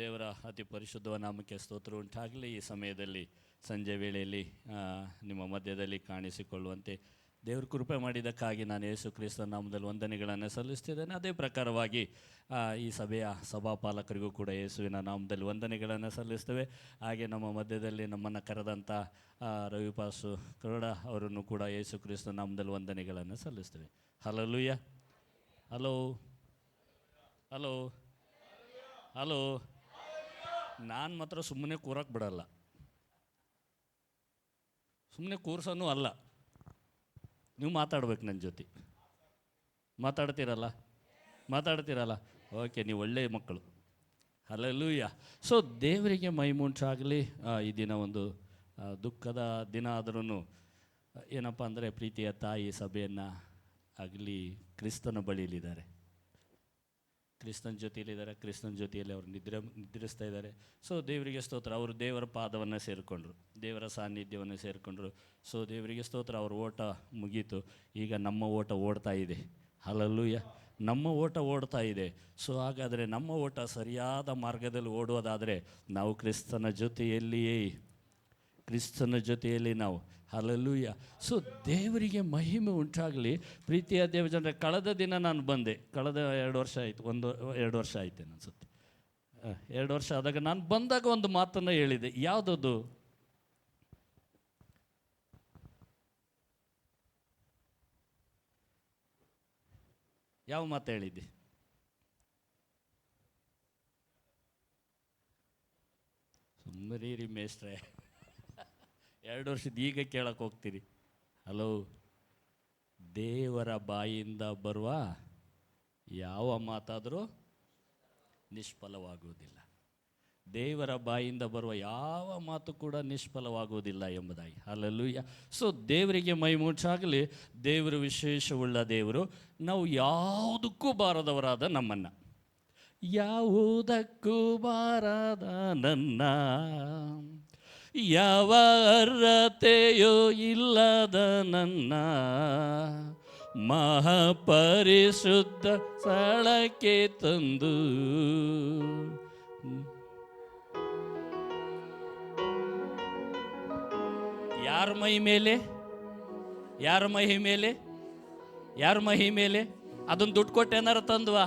ದೇವರ ಅತಿ ಪರಿಶುದ್ಧ ನಾಮಕ್ಕೆ ಸ್ತೋತ್ರ ಉಂಟಾಗಲಿ. ಈ ಸಮಯದಲ್ಲಿ ಸಂಜೆ ವೇಳೆಯಲ್ಲಿ ನಿಮ್ಮ ಮಧ್ಯದಲ್ಲಿ ಕಾಣಿಸಿಕೊಳ್ಳುವಂತೆ ದೇವರು ಕೃಪೆ ಮಾಡಿದ್ದಕ್ಕಾಗಿ ನಾನು ಯೇಸು ಕ್ರಿಸ್ತನ ನಾಮದಲ್ಲಿ ವಂದನೆಗಳನ್ನು ಸಲ್ಲಿಸ್ತಿದ್ದೇನೆ. ಅದೇ ಪ್ರಕಾರವಾಗಿ ಈ ಸಭೆಯ ಸಭಾಪಾಲಕರಿಗೂ ಕೂಡ ಯೇಸುವಿನ ನಾಮದಲ್ಲಿ ವಂದನೆಗಳನ್ನು ಸಲ್ಲಿಸ್ತೇವೆ. ಹಾಗೆ ನಮ್ಮ ಮಧ್ಯದಲ್ಲಿ ನಮ್ಮನ್ನು ಕರೆದಂಥ ರವಿಪಾಸು ಕರುಡ ಅವರನ್ನು ಕೂಡ ಯೇಸು ಕ್ರಿಸ್ತನ ನಾಮದಲ್ಲಿ ವಂದನೆಗಳನ್ನು ಸಲ್ಲಿಸ್ತೇವೆ. ಹಲ್ಲೆಲೂಯಾ. Hello hello hello. ನಾನು ಮಾತ್ರ ಸುಮ್ಮನೆ ಕೂರಕ್ಕೆ ಬಿಡಲ್ಲ, ಸುಮ್ಮನೆ ಕೂರ್ಸೋನು ಅಲ್ಲ. ನೀವು ಮಾತಾಡ್ಬೇಕು ನನ್ನ ಜೊತೆ. ಮಾತಾಡ್ತೀರಲ್ಲ ಓಕೆ, ನೀವು ಒಳ್ಳೆಯ ಮಕ್ಕಳು. ಹಲ್ಲೆಲೂಯಾ. ದೇವರಿಗೆ ಮಹಿಮುಂಟಾಗಲಿ. ಈ ದಿನ ಒಂದು ದುಃಖದ ದಿನ ಆದ್ರೂ ಏನಪ್ಪ ಅಂದರೆ ಪ್ರೀತಿಯ ತಾಯಿ ಸಭೆಯನ್ನು ಆಗಲಿ ಕ್ರಿಸ್ತನ ಬಳಿಯಲ್ಲಿದ್ದಾರೆ, ಕ್ರಿಸ್ತನ ಜೊತೆಯಲ್ಲಿದ್ದಾರೆ, ಕ್ರಿಸ್ತನ ಜೊತೆಯಲ್ಲಿ ಅವರು ನಿದ್ರಿಸ್ತಾ ಇದ್ದಾರೆ. ದೇವರಿಗೆ ಸ್ತೋತ್ರ. ಅವರು ದೇವರ ಪಾದವನ್ನು ಸೇರಿಕೊಂಡ್ರು, ದೇವರ ಸಾನ್ನಿಧ್ಯವನ್ನು ಸೇರಿಕೊಂಡ್ರು. ದೇವರಿಗೆ ಸ್ತೋತ್ರ. ಅವ್ರ ಓಟ ಮುಗೀತು. ಈಗ ನಮ್ಮ ಓಟ ಓಡ್ತಾ ಇದೆ. ಹಲ್ಲೆಲೂಯಾ. ನಮ್ಮ ಓಟ ಓಡ್ತಾ ಇದೆ. ಹಾಗಾದರೆ ನಮ್ಮ ಓಟ ಸರಿಯಾದ ಮಾರ್ಗದಲ್ಲಿ ಓಡುವುದಾದರೆ ನಾವು ಕ್ರಿಸ್ತನ ಜೊತೆಯಲ್ಲಿ ನಾವು. ಹಲ್ಲೆಲೂಯಾ. ದೇವರಿಗೆ ಮಹಿಮೆ ಉಂಟಾಗಲಿ. ಪ್ರೀತಿಯ ದೇವಜನರೇ, ಕಳೆದ ದಿನ ನಾನು ಬಂದೆ. ಕಳೆದ 2 ವರ್ಷ ಆಯಿತು, 2 ವರ್ಷ ಆಯ್ತು ಅನಿಸುತ್ತೆ. 2 ವರ್ಷ ಆದಾಗ ನಾನು ಬಂದಾಗ ಒಂದು ಮಾತನ್ನು ಹೇಳಿದೆ. ಯಾವುದದು? ಯಾವ ಮಾತು ಹೇಳಿದ್ದೆ? ಸುಮ್ಮನೆ ಮೇಷ್ಟ್ರೆ, 2 ವರ್ಷದ ಈಗ ಕೇಳಕ್ಕೆ ಹೋಗ್ತೀರಿ. ಹಲೋ, ದೇವರ ಬಾಯಿಯಿಂದ ಬರುವ ಯಾವ ಮಾತಾದರೂ ನಿಷ್ಫಲವಾಗುವುದಿಲ್ಲ. ದೇವರ ಬಾಯಿಯಿಂದ ಬರುವ ಯಾವ ಮಾತು ಕೂಡ ನಿಷ್ಫಲವಾಗುವುದಿಲ್ಲ ಎಂಬುದಾಗಿ. ಹಲ್ಲೆಲೂಯಾ. ದೇವರಿಗೆ ಮಹಿಮುಂಟಾಗಲಿ. ದೇವರು ವಿಶೇಷವುಳ್ಳ ದೇವರು. ನಾವು ಯಾವುದಕ್ಕೂ ಬಾರದವರಾದ ನಮ್ಮನ್ನು, ಯಾವುದಕ್ಕೂ ಬಾರದ ನನ್ನ, ಯಾವ ಅರ್ಹತೆಯೋ ಇಲ್ಲದ ನನ್ನ ಮಹಾಪರಿಶುದ್ಧ ಸ್ಥಳಕ್ಕೆ ತಂದು ಯಾರ ಮಹಿ ಮೇಲೆ ಅದನ್ನು ದುಡ್ಡು ಕೊಟ್ಟು ಏನಾರು ತಂದ್ವಾ?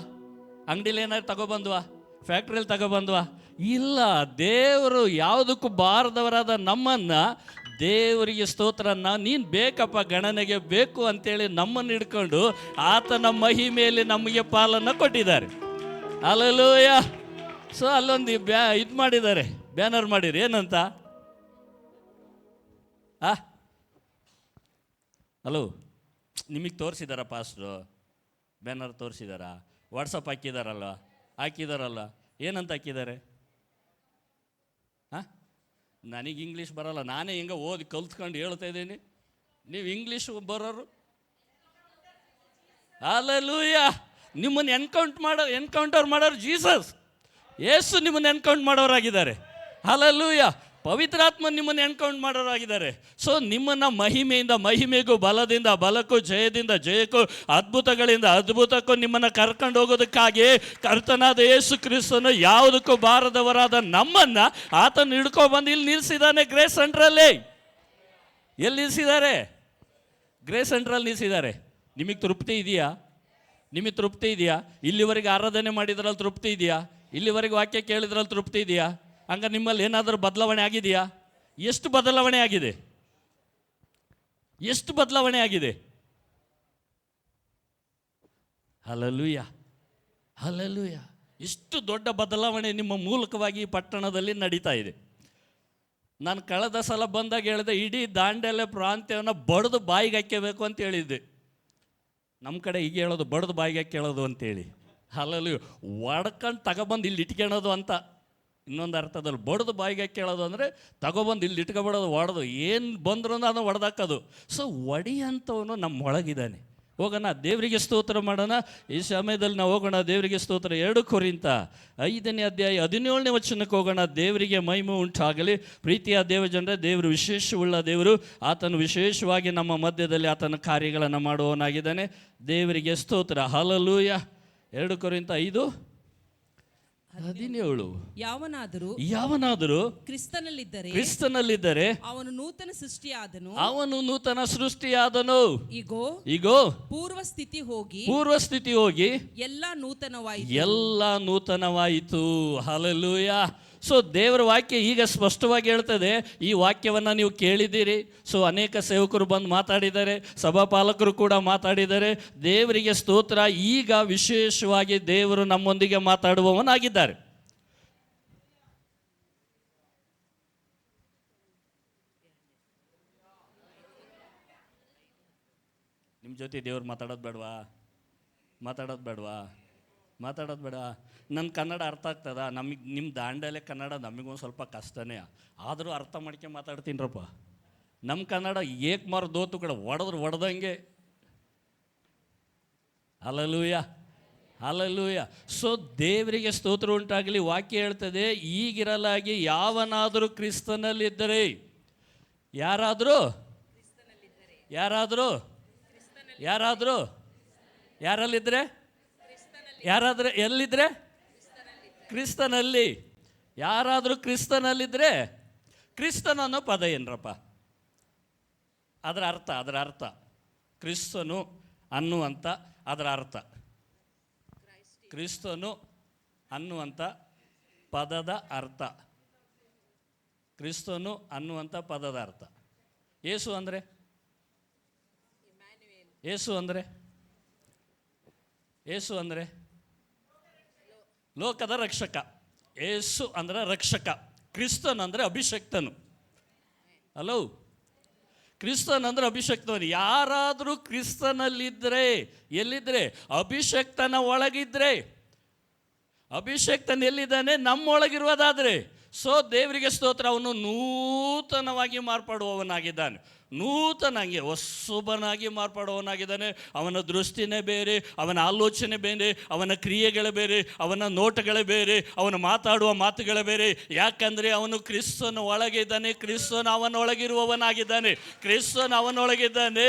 ಅಂಗಡಿಲಿ ಏನಾರು ತಗೊಬಂದ್ವಾ? ಫ್ಯಾಕ್ಟ್ರಿಯಲ್ಲಿ ತಗೊಬಂದ್ವಾ? ಇಲ್ಲ. ದೇವರು ಯಾವುದಕ್ಕೂ ಬಾರದವರಾದ ನಮ್ಮನ್ನು, ದೇವರಿಗೆ ಸ್ತೋತ್ರ, ನೀನು ಬೇಕಪ್ಪ, ಗಣನೆಗೆ ಬೇಕು ಅಂತೇಳಿ ನಮ್ಮನ್ನು ಹಿಡ್ಕೊಂಡು ಆತನ ಮಹಿಮೆಯಲ್ಲಿ ನಮಗೆ ಪಾಲನ್ನು ಕೊಟ್ಟಿದ್ದಾರೆ. ಹಲ್ಲೆಲೂಯಾ. ಅಲ್ಲೊಂದು ಇದು ಮಾಡಿದ್ದಾರೆ, ಬ್ಯಾನರ್ ಮಾಡಿರಿ. ಏನಂತ? ಹಲೋ, ನಿಮಗೆ ತೋರಿಸಿದಾರ ಪಾಸ್ಟ್ರು? ಬ್ಯಾನರ್ ತೋರಿಸಿದಾರ? ವಾಟ್ಸಪ್ ಹಾಕಿದಾರಲ್ಲ? ಏನಂತ ಹಾಕಿದ್ದಾರೆ? ನನಗೆ ಇಂಗ್ಲೀಷ್ ಬರೋಲ್ಲ, ನಾನೇ ಹಿಂಗೆ ಓದಿ ಕಲ್ತ್ಕೊಂಡು ಹೇಳ್ತಾ ಇದ್ದೀನಿ. ನೀವು ಇಂಗ್ಲೀಷ್ ಬರೋರು. ಹಲ್ಲೆಲೂಯಾ. ನಿಮ್ಮನ್ನು ಎನ್ಕೌಂಟರ್ ಮಾಡೋರು ಜೀಸಸ್, ಯೇಸು ನಿಮ್ಮನ್ನು ಎನ್ಕೌಂಟ್ ಮಾಡೋರಾಗಿದ್ದಾರೆ. ಹಲ್ಲೆಲೂಯಾ. ಪವಿತ್ರಾತ್ಮ ನಿಮ್ಮನ್ನು ಎನ್ಕೌಂಟ್ ಮಾಡೋರಾಗಿದ್ದಾರೆ. ನಿಮ್ಮನ್ನು ಮಹಿಮೆಯಿಂದ ಮಹಿಮೆಗೂ, ಬಲದಿಂದ ಬಲಕ್ಕೂ, ಜಯದಿಂದ ಜಯಕ್ಕೂ, ಅದ್ಭುತಗಳಿಂದ ಅದ್ಭುತಕ್ಕೂ ನಿಮ್ಮನ್ನು ಕರ್ಕೊಂಡು ಹೋಗೋದಕ್ಕಾಗಿ ಕರ್ತನಾದ ಯೇಸು ಕ್ರಿಸ್ತನು ಯಾವುದಕ್ಕೂ ಬಾರದವರಾದ ನಮ್ಮನ್ನು ಆತನು ಹಿಡ್ಕೊಬಂದು ಇಲ್ಲಿ ನಿಲ್ಲಿಸಿದ್ದಾನೆ. ಗ್ರೇಸ್ ಸೆಂಟ್ರಲ್ಲಿ. ಎಲ್ಲಿ ನಿಲ್ಲಿಸಿದ್ದಾರೆ? ಗ್ರೇಸ್ ಸೆಂಟ್ರಲ್ಲಿ ನಿಲ್ಲಿಸಿದ್ದಾರೆ. ನಿಮಗೆ ತೃಪ್ತಿ ಇದೆಯಾ? ಇಲ್ಲಿವರೆಗೆ ಆರಾಧನೆ ಮಾಡಿದ್ರಲ್ಲಿ ತೃಪ್ತಿ ಇದೆಯಾ? ಇಲ್ಲಿವರೆಗೆ ವಾಕ್ಯ ಕೇಳಿದ್ರಲ್ಲಿ ತೃಪ್ತಿ ಇದೆಯಾ? ಹಂಗ ನಿಮ್ಮಲ್ಲಿ ಏನಾದರೂ ಬದಲಾವಣೆ ಆಗಿದೆಯಾ? ಎಷ್ಟು ಬದಲಾವಣೆ ಆಗಿದೆ? ಹಲ್ಲೆಲೂಯಾ. ಎಷ್ಟು ದೊಡ್ಡ ಬದಲಾವಣೆ ನಿಮ್ಮ ಮೂಲಕವಾಗಿ ಈ ಪಟ್ಟಣದಲ್ಲಿ ನಡೀತಾ ಇದೆ. ನಾನು ಕಳೆದ ಸಲ ಬಂದಾಗ ಹೇಳಿದೆ, ಇಡೀ ದಾಂಡೇಲೆ ಪ್ರಾಂತ್ಯವನ್ನು ಬಡ್ದು ಬಾಯಿಗೆ ಹಾಕ್ಯಬೇಕು ಅಂತ ಹೇಳಿದ್ದೆ. ನಮ್ಮ ಕಡೆ ಹೀಗೆ ಹೇಳೋದು, ಬಡ್ದು ಬಾಯಿಗೆ ಹಾಕ್ಯೇಳೋದು ಅಂತೇಳಿ. ಹಲ್ಲೆಲೂಯಾ. ಒಡ್ಕೊಂಡು ತಗೊಬಂದು ಇಲ್ಲಿ ಇಟ್ಕೊಳ್ಳೋದು ಅಂತ. ಇನ್ನೊಂದು ಅರ್ಥದಲ್ಲಿ ಬಡ್ದು ಬಾಯಿಗೆ ಕೇಳೋದು ಅಂದರೆ ತಗೊಬಂದು ಇಲ್ಲಿ ಇಟ್ಕೊಬಿಡೋದು, ಹೊಡೆದು ಏನು ಬಂದ್ರೂ ಅದನ್ನು ಹೊಡೆದಾಕೋದು. ಒಡೆಯಂಥವನು ನಮ್ಮೊಳಗಿದ್ದಾನೆ. ಹೋಗೋಣ, ದೇವರಿಗೆ ಸ್ತೋತ್ರ ಮಾಡೋಣ. ಈ ಸಮಯದಲ್ಲಿ ನಾವು ಹೋಗೋಣ ದೇವರಿಗೆ ಸ್ತೋತ್ರ. 2 ಕೊರಿಂಥ 5ನೇ ಅಧ್ಯಾಯ 17ನೇ ವಚನಕ್ಕೆ ಹೋಗೋಣ. ದೇವರಿಗೆ ಮಹಿಮೆ ಉಂಟಾಗಲಿ. ಪ್ರೀತಿಯ ದೇವಜನರೇ, ದೇವರು ವಿಶೇಷವುಳ್ಳ ದೇವರು. ಆತನು ವಿಶೇಷವಾಗಿ ನಮ್ಮ ಮಧ್ಯದಲ್ಲಿ ಆತನ ಕಾರ್ಯಗಳನ್ನು ಮಾಡುವವನಾಗಿದ್ದಾನೆ. ದೇವರಿಗೆ ಸ್ತೋತ್ರ. ಹಲ್ಲೆಲೂಯಾ. 2 ಕೊರಿಂಥ 5 17 ಯಾವನಾದರೂ ಕ್ರಿಸ್ತನಲ್ಲಿದ್ದರೆ ಅವನು ನೂತನ ಸೃಷ್ಟಿಯಾದನು. ಇಗೋ ಪೂರ್ವ ಸ್ಥಿತಿ ಹೋಗಿ ಎಲ್ಲ ನೂತನವಾಯಿತು. ಹಲ್ಲೆಲೂಯಾ. ಸೊ ದೇವರ ವಾಕ್ಯ ಈಗ ಸ್ಪಷ್ಟವಾಗಿ ಹೇಳ್ತದೆ. ಈ ವಾಕ್ಯವನ್ನು ನೀವು ಕೇಳಿದ್ದೀರಿ. ಸೊ ಅನೇಕ ಸೇವಕರು ಬಂದು ಮಾತಾಡಿದ್ದಾರೆ, ಸಭಾಪಾಲಕರು ಕೂಡ ಮಾತಾಡಿದ್ದಾರೆ. ದೇವರಿಗೆ ಸ್ತೋತ್ರ. ಈಗ ವಿಶೇಷವಾಗಿ ದೇವರು ನಮ್ಮೊಂದಿಗೆ ಮಾತಾಡುವವನಾಗಿದ್ದಾರೆ. ನಿಮ್ಮ ಜೊತೆ ದೇವ್ರು ಮಾತಾಡೋದು ಬೇಡವಾ? ನನ್ನ ಕನ್ನಡ ಅರ್ಥ ಆಗ್ತದ? ನಿಮ್ಮ ದಾಂಡಲೆ ಕನ್ನಡ ನಮಗೊಂದು ಸ್ವಲ್ಪ ಕಷ್ಟನೇ, ಆದರೂ ಅರ್ಥ ಮಾಡ್ಕೊಂಡು ಮಾತಾಡ್ತೀನಿರಪ್ಪ. ನಮ್ಮ ಕನ್ನಡ ಏಕ್ ಮಾರು ದೋತು ಕಡೆ ಹೊಡೆದಂಗೆ. ಹಲ್ಲೆಲೂಯ. ಸೊ ದೇವರಿಗೆ ಸ್ತೋತ್ರ ಉಂಟಾಗಲಿ. ವಾಕ್ಯ ಹೇಳ್ತದೆ, ಈಗಿರಲಾಗಿ ಯಾವನಾದರೂ ಕ್ರಿಸ್ತನಲ್ಲಿದ್ದರೆ, ಯಾರಾದರೂ ಎಲ್ಲಿದ್ರೆ? ಕ್ರಿಸ್ತನಲ್ಲಿ. ಯಾರಾದರೂ ಕ್ರಿಸ್ತನಲ್ಲಿದ್ದರೆ, ಕ್ರಿಸ್ತನ ಅನ್ನೋ ಪದ ಏನರಪ್ಪ? ಅದರ ಅರ್ಥ ಕ್ರಿಸ್ತನು ಅನ್ನುವಂಥ ಅದರ ಅರ್ಥ, ಕ್ರಿಸ್ತನು ಅನ್ನುವಂಥ ಪದದ ಅರ್ಥ, ಕ್ರಿಸ್ತನು ಅನ್ನುವಂಥ ಪದದ ಅರ್ಥ. ಯೇಸು ಅಂದರೆ ಲೋಕದ ರಕ್ಷಕ. ಯೇಸು ಅಂದರೆ ರಕ್ಷಕ. ಕ್ರಿಸ್ತನ್ ಅಂದರೆ ಅಭಿಷಕ್ತನು. ಹಲೋ, ಕ್ರಿಸ್ತನ್ ಅಂದರೆ ಅಭಿಷಕ್ತನು. ಯಾರಾದರೂ ಕ್ರಿಸ್ತನಲ್ಲಿದ್ದರೆ, ಎಲ್ಲಿದ್ದರೆ? ಅಭಿಷಕ್ತನ ಒಳಗಿದ್ರೆ. ಅಭಿಷಕ್ತನ ಎಲ್ಲಿದ್ದಾನೆ? ನಮ್ಮೊಳಗಿರುವುದಾದರೆ. ಸೊ ದೇವರಿಗೆ ಸ್ತೋತ್ರ. ಅವನು ನೂತನವಾಗಿ ಮಾರ್ಪಡುವವನಾಗಿದ್ದಾನೆ. ಹೊಸಬನಾಗಿ ಮಾರ್ಪಡುವವನಾಗಿದ್ದಾನೆ. ಅವನ ದೃಷ್ಟಿನೇ ಬೇರೆ, ಅವನ ಆಲೋಚನೆ ಬೇರೆ, ಅವನ ಕ್ರಿಯೆಗಳೇ ಬೇರೆ, ಅವನ ನೋಟಗಳೇ ಬೇರೆ, ಅವನು ಮಾತಾಡುವ ಮಾತುಗಳೇ ಬೇರೆ. ಯಾಕಂದರೆ ಅವನು ಕ್ರಿಸ್ತನ ಒಳಗಿದ್ದಾನೆ. ಕ್ರಿಸ್ತನು ಅವನೊಳಗಿರುವವನಾಗಿದ್ದಾನೆ. ಕ್ರಿಸ್ತನು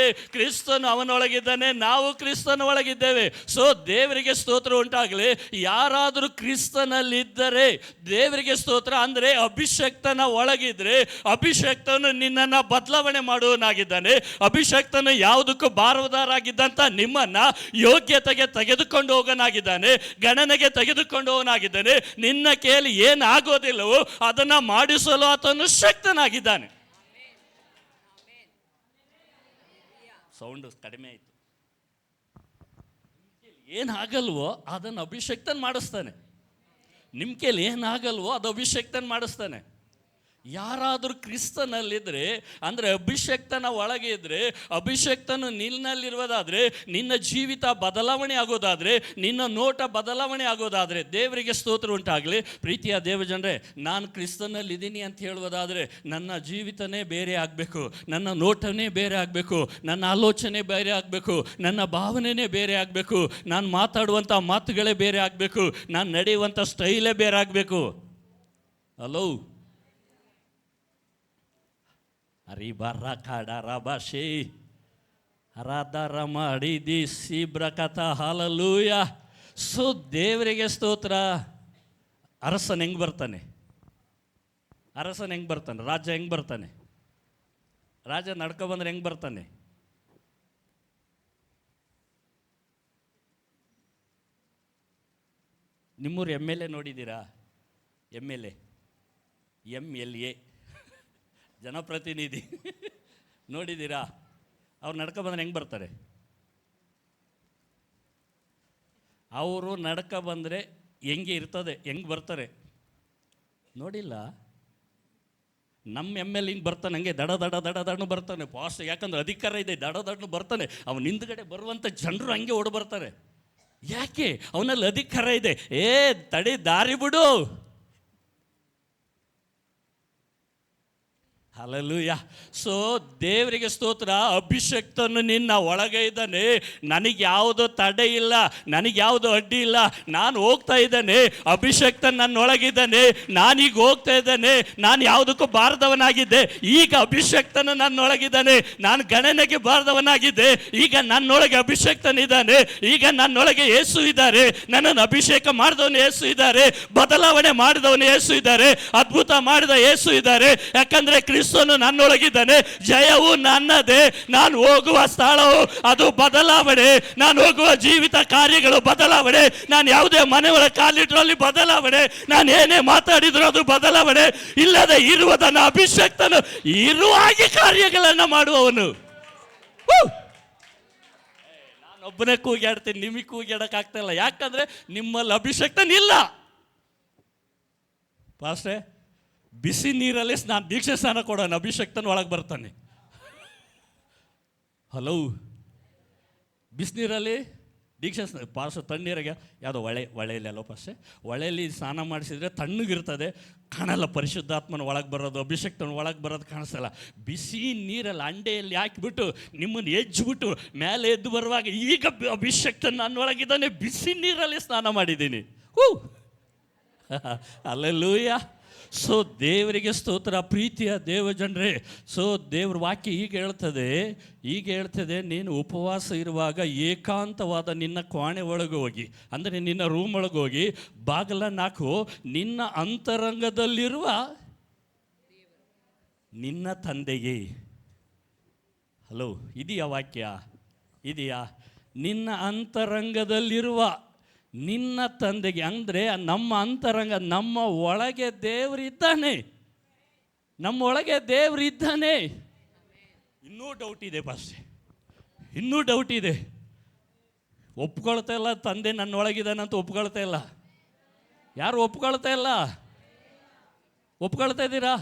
ಅವನೊಳಗಿದ್ದಾನೆ. ನಾವು ಕ್ರಿಸ್ತನ ಒಳಗಿದ್ದೇವೆ. ಸೊ ದೇವರಿಗೆ ಸ್ತೋತ್ರ ಉಂಟಾಗಲಿ. ಯಾರಾದರೂ ಕ್ರಿಸ್ತನಲ್ಲಿದ್ದರೆ, ದೇವರಿಗೆ ಸ್ತೋತ್ರ. ಅಂದರೆ ಅಭಿಷಕ್ತನ ಒಳಗಿದ್ರೆ, ಅಭಿಷಕ್ತನು ನಿನ್ನನ್ನು ಬದಲಾವಣೆ ಮಾಡುವ ಅಭಿಷಕ್ತನು ಯಾವುದಕ್ಕೂ ಬಾರದಾರಾಗಿದ್ದಂತ ನಿಮ್ಮನ್ನ ಯೋಗ್ಯತೆಗೆ ತೆಗೆದುಕೊಂಡು ಹೋಗನಾಗಿದ್ದಾನೆ, ಗಣನೆಗೆ ತೆಗೆದುಕೊಂಡು ಹೋಗನಾಗಿದ್ದಾನೆ. ನಿನ್ನ ಕೈಯಲ್ಲಿ ಏನಾಗೋದಿಲ್ಲವೋ ಅದನ್ನ ಮಾಡಿಸಲು ಆತನು ಶಕ್ತನಾಗಿದ್ದಾನೆ. ಸೌಂಡ್ ಕಡಿಮೆ ಆಯಿತು. ಏನಾಗಲ್ವೋ ಅದನ್ನು ಅಭಿಷಕ್ತನ್ ಮಾಡಿಸ್ತಾನೆ. ನಿಮ್ಮ ಕೈಯಲ್ಲಿ ಏನಾಗಲ್ವೋ ಅದು ಅಭಿಷಕ್ತನ್ ಮಾಡಿಸ್ತಾನೆ. ಯಾರಾದರೂ ಕ್ರಿಸ್ತನಲ್ಲಿದ್ದರೆ, ಅಂದರೆ ಅಭಿಷಕ್ತನ ಒಳಗೆ ಇದ್ದರೆ, ಅಭಿಷಕ್ತನು ನಿನ್ನಲ್ಲಿರುವುದಾದರೆ, ನಿನ್ನ ಜೀವಿತ ಬದಲಾವಣೆ ಆಗೋದಾದರೆ, ನಿನ್ನ ನೋಟ ಬದಲಾವಣೆ ಆಗೋದಾದರೆ, ದೇವರಿಗೆ ಸ್ತೋತ್ರ ಉಂಟಾಗಲಿ. ಪ್ರೀತಿಯ ದೇವಜನರೇ, ನಾನು ಕ್ರಿಸ್ತನಲ್ಲಿದ್ದೀನಿ ಅಂತ ಹೇಳುವುದಾದರೆ ನನ್ನ ಜೀವಿತನೇ ಬೇರೆ ಆಗಬೇಕು, ನನ್ನ ನೋಟನೇ ಬೇರೆ ಆಗಬೇಕು, ನನ್ನ ಆಲೋಚನೆ ಬೇರೆ ಆಗಬೇಕು, ನನ್ನ ಭಾವನೆನೇ ಬೇರೆ ಆಗಬೇಕು, ನಾನು ಮಾತಾಡುವಂಥ ಮಾತುಗಳೇ ಬೇರೆ ಆಗಬೇಕು, ನಾನು ನಡೆಯುವಂಥ ಸ್ಟೈಲೇ ಬೇರೆ ಆಗಬೇಕು. ಹಲೋ, ಅರಿಬರ್ರ ಕಾಡರ ಭಾಷೆ ಹರಾದರ ಮಾಡಿದಿ ಸಿಬ್ರಕಥ. ಹಲ್ಲೆಲೂಯ. ಸೊ ದೇವರಿಗೆ ಸ್ತೋತ್ರ. ಅರಸನ ಹೆಂಗೆ ಬರ್ತಾನೆ? ರಾಜ ಹೆಂಗೆ ಬರ್ತಾನೆ? ರಾಜ ನಡ್ಕೊ ಬಂದ್ರೆ ಹೆಂಗೆ ಬರ್ತಾನೆ? ನಿಮ್ಮೂರು MLA ನೋಡಿದ್ದೀರಾ? MLA ಜನಪ್ರತಿನಿಧಿ ನೋಡಿದ್ದೀರಾ? ಅವ್ರು ನಡ್ಕೊ ಬಂದ್ರೆ ಹೆಂಗೆ ಬರ್ತಾರೆ? ಅವರು ನಡ್ಕೊ ಬಂದರೆ ಹೆಂಗೆ ಇರ್ತದೆ, ಹೆಂಗೆ ಬರ್ತಾರೆ ನೋಡಿಲ್ಲ? ನಮ್ಮ MLA ಹಿಂಗೆ ಬರ್ತಾನೆ, ಹಂಗೆ ದಡ ಬರ್ತಾನೆ ಫಾಸ್ಟ್. ಯಾಕಂದ್ರೆ ಅಧಿಕಾರ ಇದೆ, ದಡ ಬರ್ತಾನೆ. ಅವನ ಹಿಂದ್ಗಡೆ ಬರುವಂಥ ಜನರು ಹಂಗೆ ಓಡಿ ಬರ್ತಾರೆ. ಯಾಕೆ? ಅವನಲ್ಲಿ ಅಧಿಕಾರ ಇದೆ. ತಡಿ, ದಾರಿ ಬಿಡು. ಹಲ್ಲೆಲೂಯ. ಸೊ ದೇವರಿಗೆ ಸ್ತೋತ್ರ. ಅಭಿಷಕ್ತನು ನಿನ್ನ ಒಳಗೆ ಇದ್ದಾನೆ. ನನಗೆ ಯಾವುದೋ ತಡೆ ಇಲ್ಲ, ನನಗೆ ಯಾವುದೋ ಅಡ್ಡಿ ಇಲ್ಲ. ನಾನು ಹೋಗ್ತಾ ಇದ್ದೇನೆ, ಅಭಿಷಕ್ತನು ನನ್ನೊಳಗಿದ್ದಾನೆ. ನಾನೀಗ ಹೋಗ್ತಾ ಇದ್ದೇನೆ. ನಾನು ಯಾವುದಕ್ಕೂ ಬಾರದವನಾಗಿದ್ದೆ, ಈಗ ಅಭಿಷಕ್ತನು ನನ್ನೊಳಗಿದ್ದಾನೆ. ನಾನು ಗಣನೆಗೆ ಬಾರದವನಾಗಿದ್ದೆ, ಈಗ ನನ್ನೊಳಗೆ ಅಭಿಷಕ್ತನಿದ್ದಾನೆ. ಈಗ ನನ್ನೊಳಗೆ ಯೇಸು ಇದ್ದಾರೆ. ನನ್ನನ್ನು ಅಭಿಷೇಕ ಮಾಡಿದವನು ಯೇಸು ಇದ್ದಾರೆ. ಬದಲಾವಣೆ ಮಾಡಿದವನು ಯೇಸು ಇದ್ದಾರೆ. ಅದ್ಭುತ ಮಾಡಿದ ಯೇಸು ಇದ್ದಾರೆ. ಯಾಕಂದ್ರೆ ಕ್ರಿಸ್ತನು ನನ್ನೊಳಗಿದ್ದಾನೆ. ಜಯವು ನನ್ನದೇ. ನಾನು ಹೋಗುವ ಸ್ಥಳವು ಅದು ಬದಲಾವಣೆ. ನಾನು ಹೋಗುವ ಜೀವಿತ ಕಾರ್ಯಗಳು ಬದಲಾವಣೆ. ನಾನು ಯಾವುದೇ ಮನೆ ಒಳಗೆ ಕಾಲಿಟ್ಟರಲ್ಲಿ ಬದಲಾವಣೆ. ನಾನು ಏನೇ ಮಾತಾಡಿದ್ರು ಅದು ಬದಲಾವಣೆ. ಇಲ್ಲದೆ ಇರುವುದನ್ನು ಅಭಿಷಕ್ತನು ಇರುವಾಗೆ ಕಾರ್ಯಗಳನ್ನು ಮಾಡುವವನು. ನಾನೊಬ್ಬನೇ ಕೂಗ್ಯಾಡ್ತೀನಿ, ನಿಮಗೆ ಕೂಗ್ಯಾಡಕ್ಕಾಗ್ತಾ ಇಲ್ಲ. ಯಾಕಂದ್ರೆ ನಿಮ್ಮಲ್ಲಿ ಅಭಿಷಕ್ತನಿಲ್ಲ. ಪಾಸ್ಟ್ರೆ, ಬಿಸಿ ನೀರಲ್ಲಿ ದೀಕ್ಷೆ ಸ್ನಾನ ಕೊಡೋಣ, ಅಭಿಷಕ್ತನ ಒಳಗೆ ಬರ್ತಾನೆ. ಹಲೋ, ಬಿಸಿನೀರಲ್ಲಿ ದೀಕ್ಷೆ ಸ್ನಾನ, ಪಾಸ್ ತಣ್ಣೀರಾಗೆ ಯಾವುದೋ ಹೊಳೆಯಲ್ಲಿ ಅಲ್ಲೋ ಪಾಸ್ಟೆ, ಹೊಳೆಯಲ್ಲಿ ಸ್ನಾನ ಮಾಡಿಸಿದ್ರೆ ತಣ್ಣಗಿರ್ತದೆ, ಕಾಣಲ್ಲ. ಪರಿಶುದ್ಧಾತ್ಮನ ಒಳಗೆ ಬರೋದು, ಅಭಿಷಕ್ತನ ಒಳಗೆ ಬರೋದು ಕಾಣಿಸಲ್ಲ. ಬಿಸಿ ನೀರಲ್ಲಿ ಅಂಡೆಯಲ್ಲಿ ಹಾಕಿಬಿಟ್ಟು ನಿಮ್ಮನ್ನು ಎಜ್ಜಿಬಿಟ್ಟು ಮೇಲೆ ಎದ್ದು ಬರುವಾಗ, ಈಗ ಅಭಿಷಕ್ತನ ನನ್ನೊಳಗಿದ್ದಾನೆ, ಬಿಸಿ ನೀರಲ್ಲಿ ಸ್ನಾನ ಮಾಡಿದ್ದೀನಿ. ಹಲ್ಲೆಲೂಯ. ಸೊ ದೇವರಿಗೆ ಸ್ತೋತ್ರ. ಪ್ರೀತಿಯ ದೇವ ಜನರೇ, ಸೊ ದೇವ್ರ ವಾಕ್ಯ ಈಗ ಹೇಳ್ತದೆ, ನೀನು ಉಪವಾಸ ಇರುವಾಗ ಏಕಾಂತವಾದ ನಿನ್ನ ಕೋಣೆ ಒಳಗೆ ಹೋಗಿ, ಅಂದರೆ ನಿನ್ನ ರೂಮ್ ಒಳಗೆ ಹೋಗಿ ಬಾಗಿಲನ್ನು ಹಾಕು. ನಿನ್ನ ಅಂತರಂಗದಲ್ಲಿರುವ ನಿನ್ನ ತಂದೆಗೆ. ಹಲೋ, ಇದೆಯಾ ವಾಕ್ಯ? ಇದೆಯಾ? ನಿನ್ನ ಅಂತರಂಗದಲ್ಲಿರುವ ನಿನ್ನ ತಂದೆಗೆ. ಅಂದರೆ ನಮ್ಮ ಅಂತರಂಗ, ನಮ್ಮ ಒಳಗೆ ದೇವರಿದ್ದಾನೆ. ನಮ್ಮೊಳಗೆ ದೇವರಿದ್ದಾನೆ. ಇನ್ನೂ ಡೌಟ್ ಇದೆ ಪಾಸ್ಟೆ, ಇನ್ನೂ ಡೌಟ್ ಇದೆ. ಒಪ್ಕೊಳ್ತಾ ಇಲ್ಲ, ತಂದೆ ನನ್ನೊಳಗಿದ್ದಾನಂತ ಒಪ್ಕೊಳ್ತಾ ಇಲ್ಲ. ಯಾರು ಒಪ್ಕೊಳ್ತಾ ಇಲ್ಲ? ಒಪ್ಕೊಳ್ತಾ ಇದ್ದೀರಾ?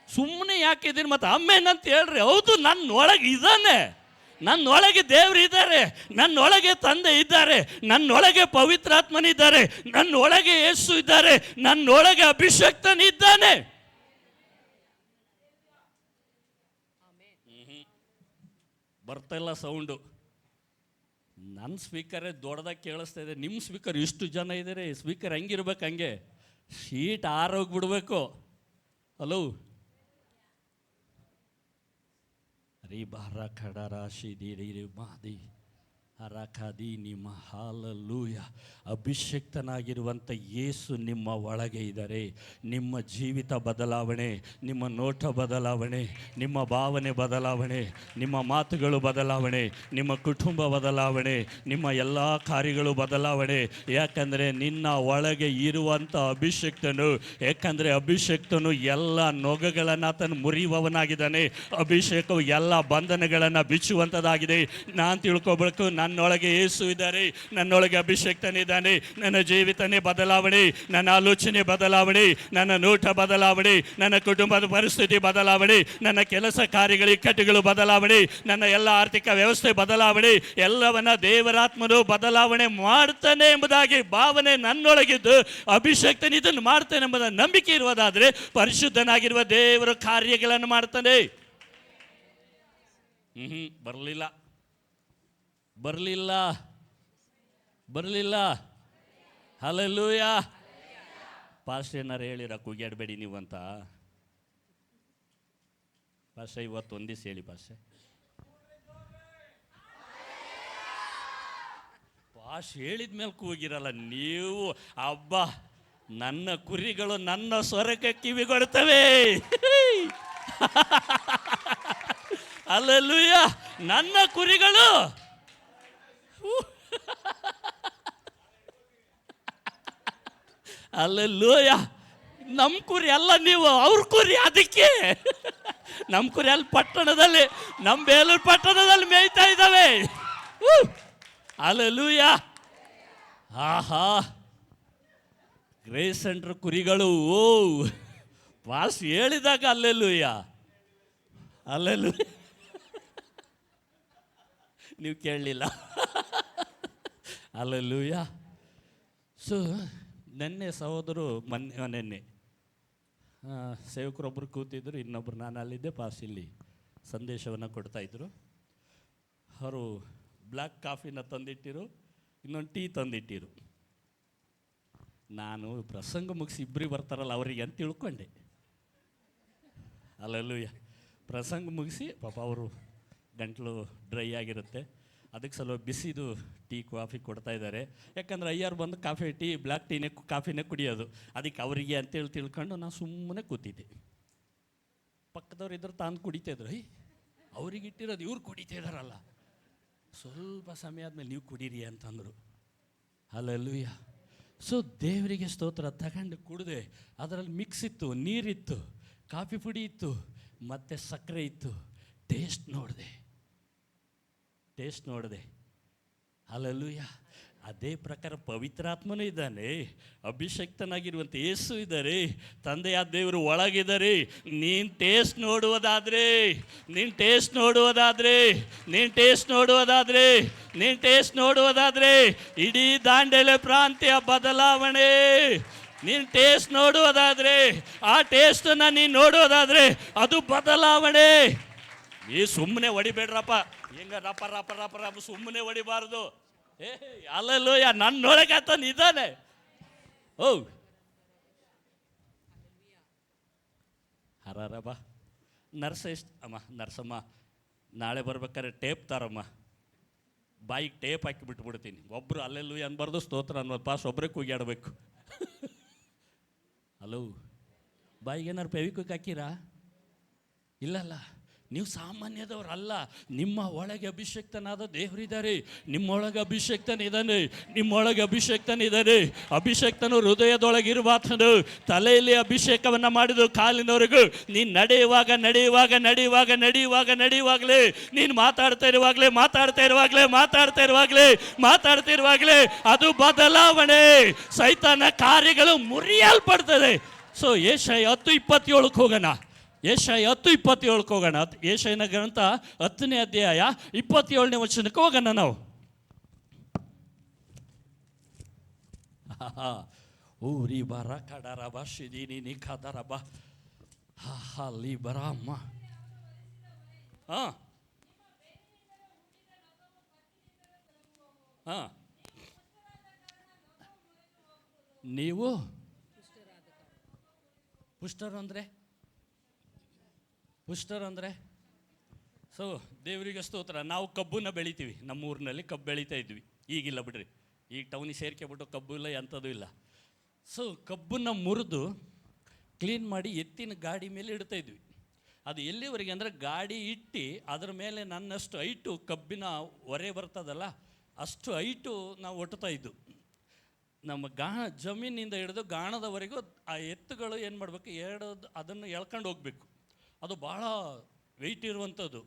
ಸುಮ್ಮನೆ ಯಾಕಿದ್ದೀರಿ ಮತ್ತೆ ಅಮ್ಮೇನಂತ ಹೇಳ್ರಿ. ಹೌದು, ನನ್ನೊಳಗೆ ಇದ್ದಾನೆ, ನನ್ನೊಳಗೆ ದೇವರು ಇದ್ದಾರೆ, ನನ್ನೊಳಗೆ ತಂದೆ ಇದ್ದಾರೆ, ನನ್ನೊಳಗೆ ಪವಿತ್ರಾತ್ಮನಿದ್ದಾರೆ, ನನ್ನೊಳಗೆ ಯೇಸು ಇದ್ದಾರೆ, ನನ್ನೊಳಗೆ ಅಭಿಷಕ್ತನಿದ್ದಾನೆ. ಬರ್ತಾ ಇಲ್ಲ ಸೌಂಡು. ನನ್ನ ಸ್ಪೀಕರೇ ದೊಡ್ಡದಾಗಿ ಕೇಳಿಸ್ತಾ ಇದೆ. ನಿಮ್ಮ ಸ್ಪೀಕರ್ ಇಷ್ಟು ಜನ ಇದ್ದಾರೆ, ಸ್ಪೀಕರ್ ಹೆಂಗಿರ್ಬೇಕು ಹಂಗೆ ಶೀಟ್ ಆರೋಗ್ಬಿಡ್ಬೇಕು. ಹಲೋ, ರೀ ಬಾರ ಖಡ ರಾಶಿ ದೀರಿ ಮಾದಿ ಹರಖದಿ ನಿಮ್ಮ ಹಾಲಲ್ಲೂಯ. ಅಭಿಷಕ್ತನಾಗಿರುವಂಥ ಯೇಸು ನಿಮ್ಮ ಒಳಗೆ ಇದ್ದಾರೆ. ನಿಮ್ಮ ಜೀವಿತ ಬದಲಾವಣೆ, ನಿಮ್ಮ ನೋಟ ಬದಲಾವಣೆ, ನಿಮ್ಮ ಭಾವನೆ ಬದಲಾವಣೆ, ನಿಮ್ಮ ಮಾತುಗಳು ಬದಲಾವಣೆ, ನಿಮ್ಮ ಕುಟುಂಬ ಬದಲಾವಣೆ, ನಿಮ್ಮ ಎಲ್ಲ ಕಾರ್ಯಗಳು ಬದಲಾವಣೆ. ಯಾಕಂದರೆ ನಿನ್ನ ಒಳಗೆ ಇರುವಂಥ ಅಭಿಷಕ್ತನು, ಯಾಕಂದರೆ ಅಭಿಷಕ್ತನು ಎಲ್ಲ ನೊಗಗಳನ್ನು ಆತನು ಮುರಿಯುವವನಾಗಿದ್ದಾನೆ. ಅಭಿಷೇಕವು ಎಲ್ಲ ಬಂಧನಗಳನ್ನು ಬಿಚ್ಚುವಂಥದ್ದಾಗಿದೆ. ನಾನು ತಿಳ್ಕೊಬೇಕು, ನನ್ನೊಳಗೆ ಯೇಸು ಇದ್ದಾರೆ, ನನ್ನೊಳಗೆ ಅಭಿಷಕ್ತನಿದ್ದಾನೆ. ನನ್ನ ಜೀವಿತನೇ ಬದಲಾವಣೆ, ನನ್ನ ಆಲೋಚನೆ ಬದಲಾವಣೆ, ನನ್ನ ನೋಟ ಬದಲಾವಣೆ, ನನ್ನ ಕುಟುಂಬದ ಪರಿಸ್ಥಿತಿ ಬದಲಾವಣೆ, ನನ್ನ ಕೆಲಸ ಕಾರ್ಯಗಳ ಇಕ್ಕಟ್ಟುಗಳು ಬದಲಾವಣೆ, ನನ್ನ ಎಲ್ಲ ಆರ್ಥಿಕ ವ್ಯವಸ್ಥೆ ಬದಲಾವಣೆ. ಎಲ್ಲವನ್ನ ದೇವರಾತ್ಮನು ಬದಲಾವಣೆ ಮಾಡ್ತಾನೆ ಎಂಬುದಾಗಿ ಭಾವನೆ ನನ್ನೊಳಗಿದ್ದು ಅಭಿಷಕ್ತನು ಇದನ್ನು ಮಾಡ್ತಾನೆ ಎಂಬುದ ನಂಬಿಕೆ ಇರುವುದಾದರೆ ಪರಿಶುದ್ಧನಾಗಿರುವ ದೇವರ ಕಾರ್ಯಗಳನ್ನು ಮಾಡ್ತಾನೆ. ಬರಲಿಲ್ಲ. ಹಲ್ಲೆಲೂಯ. ಪಾಸ್ಟರ್ ಏನಾರು ಹೇಳಿರ ಕೂಗ್ಯಾಡಬೇಡಿ ನೀವು ಅಂತ? ಪಾಸ್ಟರ್ ಇವತ್ತು ಒಂದಿವ್ಸ ಹೇಳಿ ಪಾಸ್ಟರ್. ಹೇಳಿದ ಮೇಲೆ ಕೂಗಿರಲ್ಲ ನೀವು. ಅಬ್ಬಾ, ನನ್ನ ಕುರಿಗಳು ನನ್ನ ಸ್ವರಕ್ಕೆ ಕಿವಿಗೊಡ್ತವೆ. ಹಲ್ಲೆಲೂಯ. ನನ್ನ ಕುರಿಗಳು ಹಲ್ಲೆಲೂಯ. ನಮ್ಮ ಕುರಿ ಅಲ್ಲ ನೀವು, ಅವ್ರ ಕುರಿ. ಅದಕ್ಕೆ ನಮ್ಮ ಕುರಿ ಅಲ್ಲಿ ಪಟ್ಟಣದಲ್ಲಿ, ನಮ್ಮ ಬೇಲೂರು ಪಟ್ಟಣದಲ್ಲಿ ಮೇಯ್ತಾ ಇದ್ದಾವೆ. ಹಲ್ಲೆಲೂಯ. ಆಹಾ, ಗ್ರೇಸ್ ಸೆಂಟರ್ ಕುರಿಗಳು. ಓ ಪಾಸ್ ಹೇಳಿದಾಗ ಹಲ್ಲೆಲೂಯ, ಹಲ್ಲೆಲೂಯ. ನೀವು ಕೇಳಲಿಲ್ಲ. ಹಲ್ಲೆಲೂಯ. ಸೊ ನೆನ್ನೆ ಸಹೋದರು ನಿನ್ನೆ ಸೇವಕರೊಬ್ಬರು ಕೂತಿದ್ರು, ಇನ್ನೊಬ್ಬರು ನಾನು ಅಲ್ಲಿದ್ದೆ, ಪಾಸ್ ಇಲ್ಲಿ ಸಂದೇಶವನ್ನು ಕೊಡ್ತಾಯಿದ್ರು. ಅವರು ಬ್ಲ್ಯಾಕ್ ಕಾಫಿನ ತಂದಿಟ್ಟಿರು, ಇನ್ನೊಂದು ಟೀ ತಂದಿಟ್ಟಿರು. ನಾನು ಪ್ರಸಂಗ ಮುಗಿಸಿ ಇಬ್ಬರಿಗೆ ಬರ್ತಾರಲ್ಲ ಅವರಿಗೆ ಅಂತ ತಿಳ್ಕೊಂಡೆ. ಅಲ್ಲಲ್ಲೂಯ್ಯ, ಪ್ರಸಂಗ ಮುಗಿಸಿ ಪಾಪ ಅವರು ಗಂಟಲು ಡ್ರೈ ಆಗಿರುತ್ತೆ, ಅದಕ್ಕೆ ಸ್ವಲ್ಪ ಬಿಸಿದು ಟೀ ಕಾಫಿ ಕೊಡ್ತಾ ಇದ್ದಾರೆ. ಯಾಕಂದ್ರೆ ಅಯ್ಯಾರು ಬಂದು ಕಾಫಿ ಟೀ ಬ್ಲ್ಯಾಕ್ ಟೀನೇ ಕಾಫಿನೇ ಕುಡಿಯೋದು, ಅದಕ್ಕೆ ಅವರಿಗೆ ಅಂತೇಳಿ ತಿಳ್ಕೊಂಡು ನಾನು ಸುಮ್ಮನೆ ಕೂತಿದ್ದೆ. ಪಕ್ಕದವ್ರು ಇದ್ರು ತಾನು ಕುಡಿತಾಯಿದ್ರು, ಅವ್ರಿಗೆ ಇಟ್ಟಿರೋದು ಇವ್ರು ಕುಡಿತಾ ಇದ್ದಾರಲ್ಲ. ಸ್ವಲ್ಪ ಸಮಯ ಆದಮೇಲೆ ನೀವು ಕುಡೀರಿ ಅಂತಂದರು. ಅಲ್ಲಲ್ಲೂಯ್ಯ. ಸೊ ದೇವರಿಗೆ ಸ್ತೋತ್ರ. ತಗೊಂಡು ಕುಡಿದೆ, ಅದರಲ್ಲಿ ಮಿಕ್ಸ್ ಇತ್ತು, ನೀರಿತ್ತು, ಕಾಫಿ ಪುಡಿ ಇತ್ತು, ಮತ್ತು ಸಕ್ಕರೆ ಇತ್ತು. ಟೇಸ್ಟ್ ನೋಡಿದೆ. ಅಲ್ಲಲ್ಲೂಯ್ಯ. ಅದೇ ಪ್ರಕಾರ ಪವಿತ್ರಾತ್ಮನೂ ಇದ್ದಾನೆ, ಅಭಿಷಕ್ತನಾಗಿರುವಂಥ ಯೇಸು ಇದ್ದಾರೆ, ತಂದೆಯಾದ ದೇವರು ಒಳಗಿದ್ದಾರೆ. ನೀನು ಟೇಸ್ಟ್ ನೋಡುವುದಾದರೆ ಇಡೀ ದಾಂಡೇಲೆ ಪ್ರಾಂತ್ಯ ಬದಲಾವಣೆ. ನೀನು ಟೇಸ್ಟ್ ನೋಡುವುದಾದರೆ, ಆ ಟೇಸ್ಟನ್ನು ನೀನು ನೋಡುವುದಾದರೆ ಅದು ಬದಲಾವಣೆ. ಸುಮ್ಮನೆ ಹೊಡಿಬೇಡ್ರಪ್ಪ, ಹೆಂಗ ರಪ ರಪ ರಪ ರಪ ಸುಮ್ಮನೆ ಹೊಡಿಬಾರ್ದು. ಅಲ್ಲಲ್ಲೂಯ್ಯ, ನನ್ನೊಳಗೆ ಆತನ ಇದ್ದಾನೆ. ಓ ಹರರಬ ನರ್ಸಮ್ಮ ನಾಳೆ ಬರ್ಬೇಕಾದ್ರೆ ಟೇಪ್ ತಾರಮ್ಮ, ಬಾಯಿಗೆ ಟೇಪ್ ಹಾಕಿ ಬಿಟ್ಬಿಡ್ತೀನಿ. ಒಬ್ಬರು ಅಲ್ಲೆಲ್ಲೂಯ್ಯ ಅನ್ಬಾರ್ದು, ಸ್ತೋತ್ರ ಅನ್ನೋದು ಪಾಸ್ ಒಬ್ಬರೇ ಕೂಗ್ಯಾಡಬೇಕು. ಹಲೋ, ಬಾಯಿಗೆ ಏನಾರು ಫೆವಿಕ್ವಿಕ್ ಹಾಕಿರಾ? ಇಲ್ಲಲ್ಲ, ನೀವು ಸಾಮಾನ್ಯದವರಲ್ಲ. ನಿಮ್ಮ ಒಳಗೆ ಅಭಿಷಕ್ತನಾದ ದೇವರಿದ್ದಾರೆ, ನಿಮ್ಮೊಳಗೆ ಅಭಿಷಕ್ತನಿದ್ದಾನೆ. ಅಭಿಷಕ್ತನು ಹೃದಯದೊಳಗಿರುವಾತನು, ತಲೆಯಲ್ಲಿ ಅಭಿಷೇಕವನ್ನು ಮಾಡಿದ್ದು ಕಾಲಿನವರೆಗೂ. ನೀನು ನಡೆಯುವಾಗಲೇ, ನೀನು ಮಾತಾಡ್ತಾ ಇರುವಾಗಲೇ ಅದು ಬದಲಾವಣೆ. ಸೈತಾನ ಕಾರ್ಯಗಳು ಮುರಿಯಲ್ಪಡ್ತದೆ. ಸೊ ಯೆಶಾಯ 10:27 ಹೋಗೋಣ. ಯೆಶಾಯ 10:27 ಹೋಗೋಣ. ಯೆಶಾಯನ ಗ್ರಂಥ 10ನೇ ಅಧ್ಯಾಯ 27ನೇ ವಚನಕ್ಕೆ ಹೋಗೋಣ ನಾವು. ಊರಿ ಬರ ಕಡರಬ ಶಿದೀನಿ ನಿ ಕದರಬ ಹಲ್ಲಿ ಬರ ಅಮ್ಮ. ನೀವು ಪುಷ್ಟರು ಅಂದರೆ ಸೊ ದೇವರಿಗೆ ಸ್ತೋತ್ರ. ನಾವು ಕಬ್ಬನ್ನ ಬೆಳಿತೀವಿ, ನಮ್ಮ ಊರಿನಲ್ಲಿ ಕಬ್ಬು ಬೆಳೀತಾ ಇದ್ವಿ. ಈಗಿಲ್ಲ ಬಿಡ್ರಿ, ಈಗ ಟೌನಿಗೆ ಸೇರ್ಕೊಬಿಟ್ಟು ಕಬ್ಬು ಇಲ್ಲ, ಎಂಥದ್ದು ಇಲ್ಲ. ಸೊ ಕಬ್ಬನ್ನು ಮುರಿದು ಕ್ಲೀನ್ ಮಾಡಿ ಎತ್ತಿನ ಗಾಡಿ ಮೇಲೆ ಇಡ್ತಾ ಇದ್ವಿ. ಅದು ಎಲ್ಲಿವರೆಗೆ ಅಂದರೆ ಗಾಡಿ ಇಟ್ಟು ಅದರ ಮೇಲೆ ನನ್ನಷ್ಟು ಹೈಟು ಕಬ್ಬಿನ ಹೊರೆ ಬರ್ತದಲ್ಲ, ಅಷ್ಟು ಹೈಟು ನಾವು ಒಟ್ತಾ ಇದ್ದು. ನಮ್ಮ ಜಮೀನಿಂದ ಹಿಡಿದು ಗಾಣದವರೆಗೂ ಆ ಎತ್ತುಗಳು ಏನು ಮಾಡಬೇಕು, ಅದನ್ನು ಎಳ್ಕೊಂಡು ಹೋಗ್ಬೇಕು. ಅದು ಭಾಳ ವೆಯ್ಟ್ ಇರುವಂಥದ್ದು.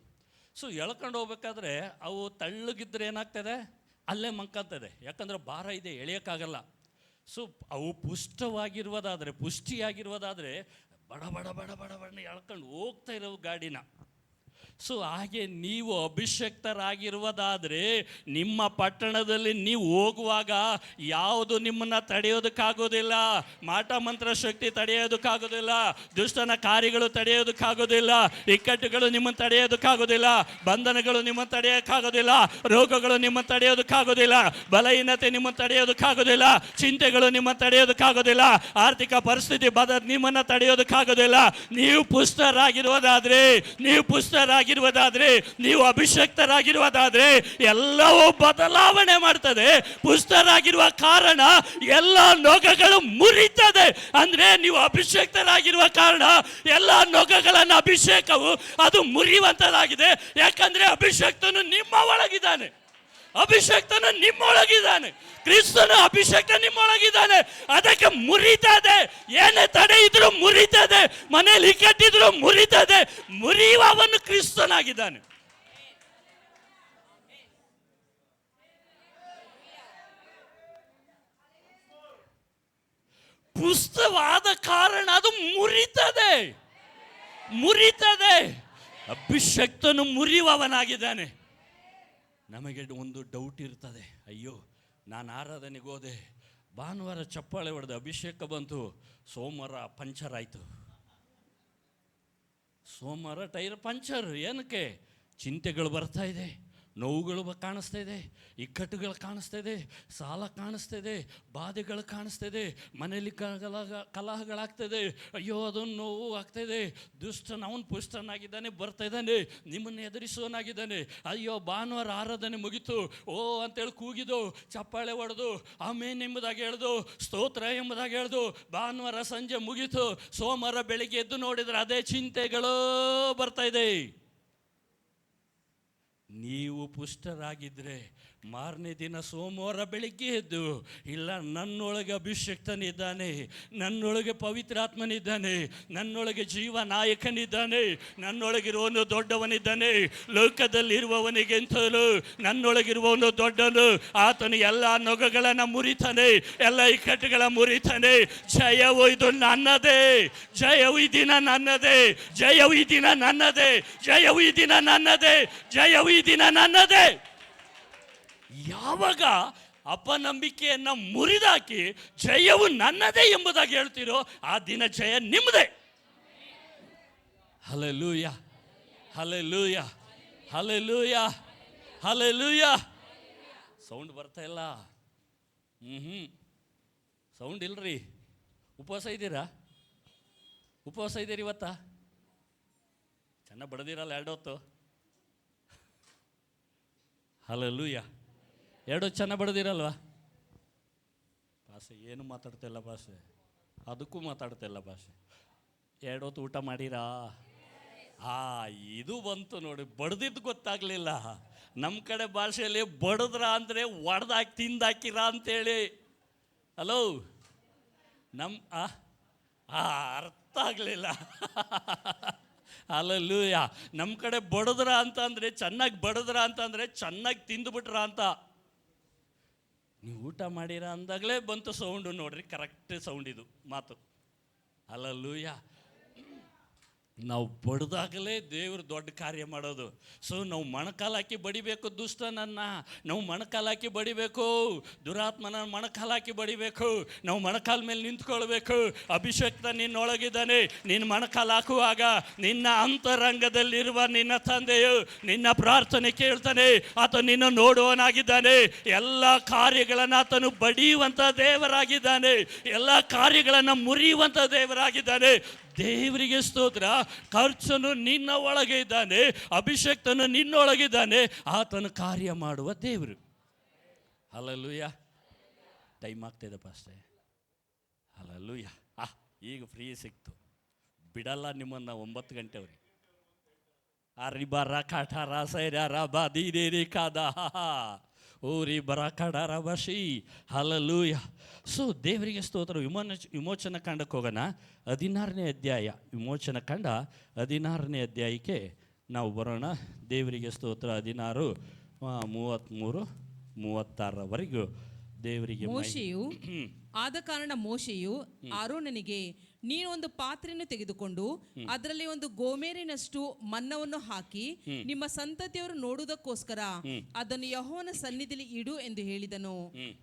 ಸೊ ಎಳ್ಕೊಂಡು ಹೋಗ್ಬೇಕಾದ್ರೆ ಅವು ತಳ್ಳಗಿದ್ರೆ ಏನಾಗ್ತದೆ, ಅಲ್ಲೇ ಮಂಕಂತದೆ. ಯಾಕಂದರೆ ಭಾರ ಇದೆ, ಎಳೆಯೋಕ್ಕಾಗಲ್ಲ. ಸೊ ಅವು ಪುಷ್ಟಿಯಾಗಿರುವುದಾದರೆ ಬಡ ಎಳ್ಕೊಂಡು ಹೋಗ್ತಾ ಇರೋ ಗಾಡಿನ. ಸೊ ಹಾಗೆ ನೀವು ಅಭಿಷಕ್ತರಾಗಿರುವುದಾದರೆ ನಿಮ್ಮ ಪಟ್ಟಣದಲ್ಲಿ ನೀವು ಹೋಗುವಾಗ ಯಾವುದು ನಿಮ್ಮನ್ನು ತಡೆಯೋದಕ್ಕಾಗೋದಿಲ್ಲ. ಮಾಟ ಮಂತ್ರ ಶಕ್ತಿ ತಡೆಯೋದಕ್ಕಾಗೋದಿಲ್ಲ, ದುಷ್ಟನ ಕಾರ್ಯಗಳು ತಡೆಯೋದಕ್ಕಾಗೋದಿಲ್ಲ, ಇಕ್ಕಟ್ಟುಗಳು ನಿಮ್ಮನ್ನು ತಡೆಯೋದಕ್ಕಾಗೋದಿಲ್ಲ, ಬಂಧನಗಳು ನಿಮ್ಮನ್ನು ತಡೆಯೋಕ್ಕಾಗೋದಿಲ್ಲ, ರೋಗಗಳು ನಿಮ್ಮನ್ನು ತಡೆಯೋದಕ್ಕಾಗೋದಿಲ್ಲ, ಬಲಹೀನತೆ ನಿಮ್ಮನ್ನು ತಡೆಯೋದಕ್ಕಾಗೋದಿಲ್ಲ, ಚಿಂತೆಗಳು ನಿಮ್ಮನ್ನು ತಡೆಯೋದಕ್ಕಾಗೋದಿಲ್ಲ, ಆರ್ಥಿಕ ಪರಿಸ್ಥಿತಿ ನಿಮ್ಮನ್ನು ತಡೆಯೋದಕ್ಕಾಗೋದಿಲ್ಲ. ನೀವು ಪುಷ್ಟರಾಗಿರುವುದಾದರೆ, ನೀವು ಅಭಿಷಕ್ತರಾಗಿರುವುದಾದರೆ ಎಲ್ಲವೂ ಬದಲಾವಣೆ ಮಾಡ್ತದೆ. ಪುಷ್ಟರಾಗಿರುವ ಕಾರಣ ಎಲ್ಲ ನೊಗಗಳು ಮುರಿತದೆ. ಅಂದ್ರೆ ನೀವು ಅಭಿಷಕ್ತರಾಗಿರುವ ಕಾರಣ ಎಲ್ಲ ನೊಗಗಳನ್ನು ಅಭಿಷೇಕವು ಅದು ಮುರಿಯುವಂತದಾಗಿದೆ. ಯಾಕಂದ್ರೆ ಅಭಿಷಕ್ತನು ನಿಮ್ಮೊಳಗಿದ್ದಾನೆ. ಕ್ರಿಸ್ತನ ಅಭಿಷೇಕ ನಿಮ್ಮೊಳಗಿದ್ದಾನೆ. ಅದಕ್ಕೆ ಮುರಿತದೆ. ಏನೇ ತಡೆ ಇದ್ರೂ ಮುರಿತದೆ, ಮನೆಯಲ್ಲಿ ಕಟ್ಟಿದ್ರು ಮುರಿತದೆ. ಮುರಿಯುವವನು ಕ್ರಿಸ್ತನಾಗಿದ್ದಾನೆ. ಪುಸ್ತವಾದ ಕಾರಣ ಅದು ಮುರಿತದೆ. ಅಭಿಷಕ್ತನು ಮುರಿಯುವವನಾಗಿದ್ದಾನೆ. ನಮಗೆ ಒಂದು ಡೌಟ್ ಇರ್ತದೆ, ಅಯ್ಯೋ ನಾನು ಆರಾಧನೆಗೆ ಹೋದೆ, ಭಾನುವಾರ ಚಪ್ಪಾಳೆ ಹೊಡೆದು ಅಭಿಷೇಕ ಬಂತು, ಸೋಮವಾರ ಪಂಚರ್ ಆಯಿತು. ಸೋಮವಾರ ಟೈರ್ ಪಂಚರ್. ಏನಕ್ಕೆ? ಚಿಂತೆಗಳು ಬರ್ತಾ ಇದೆ, ನೋವುಗಳು ಕಾಣಿಸ್ತಾ ಇದೆ, ಇಕ್ಕಟ್ಟುಗಳು ಕಾಣಿಸ್ತಾ ಇದೆ, ಸಾಲ ಕಾಣಿಸ್ತಾ ಇದೆ, ಬಾಧೆಗಳು ಕಾಣಿಸ್ತಾ ಇದೆ, ಮನೆಯಲ್ಲಿ ಕಲಹಗಳಾಗ್ತದೆ. ಅಯ್ಯೋ ಅದೊಂದು ನೋವು ಆಗ್ತಾಯಿದೆ. ದುಷ್ಟನ ಅವನು ಪುಷ್ಟನಾಗಿದ್ದಾನೆ, ಬರ್ತಾ ಇದ್ದಾನೆ, ನಿಮ್ಮನ್ನು ಎದುರಿಸುವನಾಗಿದ್ದಾನೆ. ಅಯ್ಯೋ ಭಾನುವಾರ ಆರಾಧನೆ ಮುಗೀತು, ಓ ಅಂತೇಳಿ ಕೂಗಿದು, ಚಪ್ಪಾಳೆ ಹೊಡೆದು, ಆಮೇನ್ ಎಂಬುದಾಗಿ ಹೇಳ್ದು, ಸ್ತೋತ್ರ ಎಂಬುದಾಗಿ ಹೇಳ್ದು, ಭಾನುವಾರ ಸಂಜೆ ಮುಗೀತು. ಸೋಮವಾರ ಬೆಳಿಗ್ಗೆ ಎದ್ದು ನೋಡಿದರೆ ಅದೇ ಚಿಂತೆಗಳು ಬರ್ತಾ ಇದೆ. ನೀವು ಪುಷ್ಟರಾಗಿದ್ದರೆ ಮಾರನೇ ದಿನ ಸೋಮವಾರ ಬೆಳಿಗ್ಗೆ ಎದ್ದು, ಇಲ್ಲ ನನ್ನೊಳಗೆ ಅಭಿಷಕ್ತನಿದ್ದಾನೆ, ನನ್ನೊಳಗೆ ಪವಿತ್ರಾತ್ಮನಿದ್ದಾನೆ, ನನ್ನೊಳಗೆ ಜೀವ ನಾಯಕನಿದ್ದಾನೆ, ನನ್ನೊಳಗಿರುವವನು ದೊಡ್ಡವನಿದ್ದಾನೆ, ಲೋಕದಲ್ಲಿರುವವನಿಗೆಂತಲೂ ನನ್ನೊಳಗಿರುವವನು ದೊಡ್ಡನು, ಆತನು ಎಲ್ಲ ನೊಗಗಳನ್ನು ಮುರಿತಾನೆ, ಎಲ್ಲ ಇಕ್ಕಟ್ಟುಗಳ ಮುರಿತಾನೆ. ಜಯವು ಇದು ನನ್ನದೇ, ಜಯವು ಈ ದಿನ ನನ್ನದೇ, ಜಯವು ಈ ದಿನ ನನ್ನದೇ, ಜಯವು ಈ ದಿನ ನನ್ನದೇ, ಜಯವು ಈ ದಿನ ನನ್ನದೇ. ಯಾವಾಗ ಅಪನಂಬಿಕೆಯನ್ನು ಮುರಿದಾಕಿ ಜಯವು ನನ್ನದೇ ಎಂಬುದಾಗಿ ಹೇಳ್ತೀರೋ ಆ ದಿನ ಜಯ ನಿಮ್ಮದೇ. Hallelujah, hallelujah, hallelujah, hallelujah. Sound ಬರ್ತಾ ಇಲ್ಲ. ಸೌಂಡ್ ಇಲ್ರಿ. ಉಪವಾಸ ಇದ್ದೀರಾ? ಉಪವಾಸ ಇದ್ದೀರಿ ಇವತ್ತ? ಚೆನ್ನಾಗಿ ಬಡ್ದಿರಲ್ಲ 2 ಹೊತ್ತು. ಹಲ್ಲೆಲೂಯ. 2 ಹೊತ್ತು ಚೆನ್ನಾಗಿ ಬಡ್ದಿರಲ್ವಾ? ಭಾಷೆ ಏನು ಮಾತಾಡ್ತಿಲ್ಲ, ಭಾಷೆ ಅದಕ್ಕೂ ಮಾತಾಡ್ತಿಲ್ಲ ಭಾಷೆ. 2 ಹೊತ್ತು ಊಟ ಮಾಡಿರಾ? ಇದು ಬಂತು ನೋಡಿ, ಬಡ್ದಿದ್ದು ಗೊತ್ತಾಗಲಿಲ್ಲ. ನಮ್ಮ ಕಡೆ ಭಾಷೆಯಲ್ಲಿ ಬಡದ್ರ ಅಂದರೆ ಒಡೆದಾಕಿ ತಿಂದಾಕಿರ ಅಂತೇಳಿ. ಹಲೋ, ಅರ್ಥ ಆಗಲಿಲ್ಲ. ಹಲ್ಲೆಲೂಯ. ನಮ್ಮ ಕಡೆ ಬಡದ್ರ ಅಂತಂದರೆ ಚೆನ್ನಾಗಿ ಬಡದ್ರ ಅಂತಂದರೆ ಚೆನ್ನಾಗಿ ತಿಂದುಬಿಟ್ರ ಅಂತ. ನೀವು ಊಟ ಮಾಡಿರ ಅಂದಾಗಲೇ ಬಂತು ಸೌಂಡು. ನೋಡ್ರಿ, ಕರೆಕ್ಟ್ ಸೌಂಡ್ ಇದು ಮಾತು. ಹಲ್ಲೆಲೂಯ. ನಾವು ಬಡ್ದಾಗಲೇ ದೇವರು ದೊಡ್ಡ ಕಾರ್ಯ ಮಾಡೋದು. ಸೊ ನಾವು ಮೊಣಕಾಲಾಕಿ ಬಡಿಬೇಕು ದುಷ್ಟನನ್ನು, ನಾವು ಮೊಣಕಾಲಾಕಿ ಬಡಿಬೇಕು, ದುರಾತ್ಮನ ಮೊಣಕಾಲಾಕಿ ಬಡಿಬೇಕು. ನಾವು ಮೊಣಕಾಲ ಮೇಲೆ ನಿಂತ್ಕೊಳ್ಬೇಕು. ಅಭಿಷೇಕ್ತ ನಿನ್ನೊಳಗಿದ್ದಾನೆ. ನಿನ್ನ ಮೊಣಕಾಲು ಹಾಕುವಾಗ ನಿನ್ನ ಅಂತರಂಗದಲ್ಲಿರುವ ನಿನ್ನ ತಂದೆಯು ನಿನ್ನ ಪ್ರಾರ್ಥನೆ ಕೇಳ್ತಾನೆ. ಆತ ನಿನ್ನ ನೋಡುವನಾಗಿದ್ದಾನೆ. ಎಲ್ಲ ಕಾರ್ಯಗಳನ್ನು ಆತನು ಬಡಿಯುವಂಥ ದೇವರಾಗಿದ್ದಾನೆ. ಎಲ್ಲ ಕಾರ್ಯಗಳನ್ನು ಮುರಿಯುವಂಥ ದೇವರಾಗಿದ್ದಾನೆ. ದೇವರಿಗೆ ಸ್ತೋತ್ರ. ಖರ್ಚನು ನಿನ್ನ ಒಳಗೆ ಇದ್ದಾನೆ, ಅಭಿಷೇಕ್ತನು ನಿನ್ನೊಳಗಿದ್ದಾನೆ. ಆತನು ಕಾರ್ಯ ಮಾಡುವ ದೇವರು. ಹಲ್ಲೆಲೂಯ. ಟೈಮ್ ಆಗ್ತಾಯಿದೆ ಪಾಸ್ಟೆ. ಹಲ್ಲೆಲೂಯ. ಈಗ ಫ್ರೀ ಸಿಕ್ತು, ಬಿಡಲ್ಲ ನಿಮ್ಮನ್ನು 9 ಗಂಟೆವರೆಗೆ. ಅರಿಬರ ಕಾಠಾರ ಸೈರ ಬಾ ದೀರಿ ಕಾದ ಓರಿ ಬರ ಕಡಾರ ಬಶಿ. ಹಲ್ಲೆಲೂಯ. ಸೊ ದೇವರಿಗೆ ಸ್ತೋತ್ರ. ವಿಮೋಚನ ಕಾಂಡಕ್ಕೆ ಹೋಗೋಣ. 16ನೇ ಅಧ್ಯಾಯ, ವಿಮೋಚನ ಕಾಂಡ 16ನೇ ಅಧ್ಯಾಯಕ್ಕೆ ನಾವು ಬರೋಣ. ದೇವರಿಗೆ ಸ್ತೋತ್ರ. 16, 33, 36 ದೇವರಿಗೆ. ಮೋಶೆಯು ಆದ ಕಾರಣ ಮೋಶೆಯು ಆರೋನನಿಗೆ, ನೀನು ಒಂದು ಪಾತ್ರೆಯನ್ನು ತೆಗೆದುಕೊಂಡು ಅದರಲ್ಲಿ ಒಂದು ಗೋಮೇರಿನಷ್ಟು ಮನ್ನವನ್ನು ಹಾಕಿ ನಿಮ್ಮ ಸಂತತಿಯವರು ನೋಡುವುದಕ್ಕೋಸ್ಕರ ಅದನ್ನು ಯೆಹೋವನ ಸನ್ನಿಧಿಯಲ್ಲಿ ಇಡು ಎಂದು ಹೇಳಿದನು.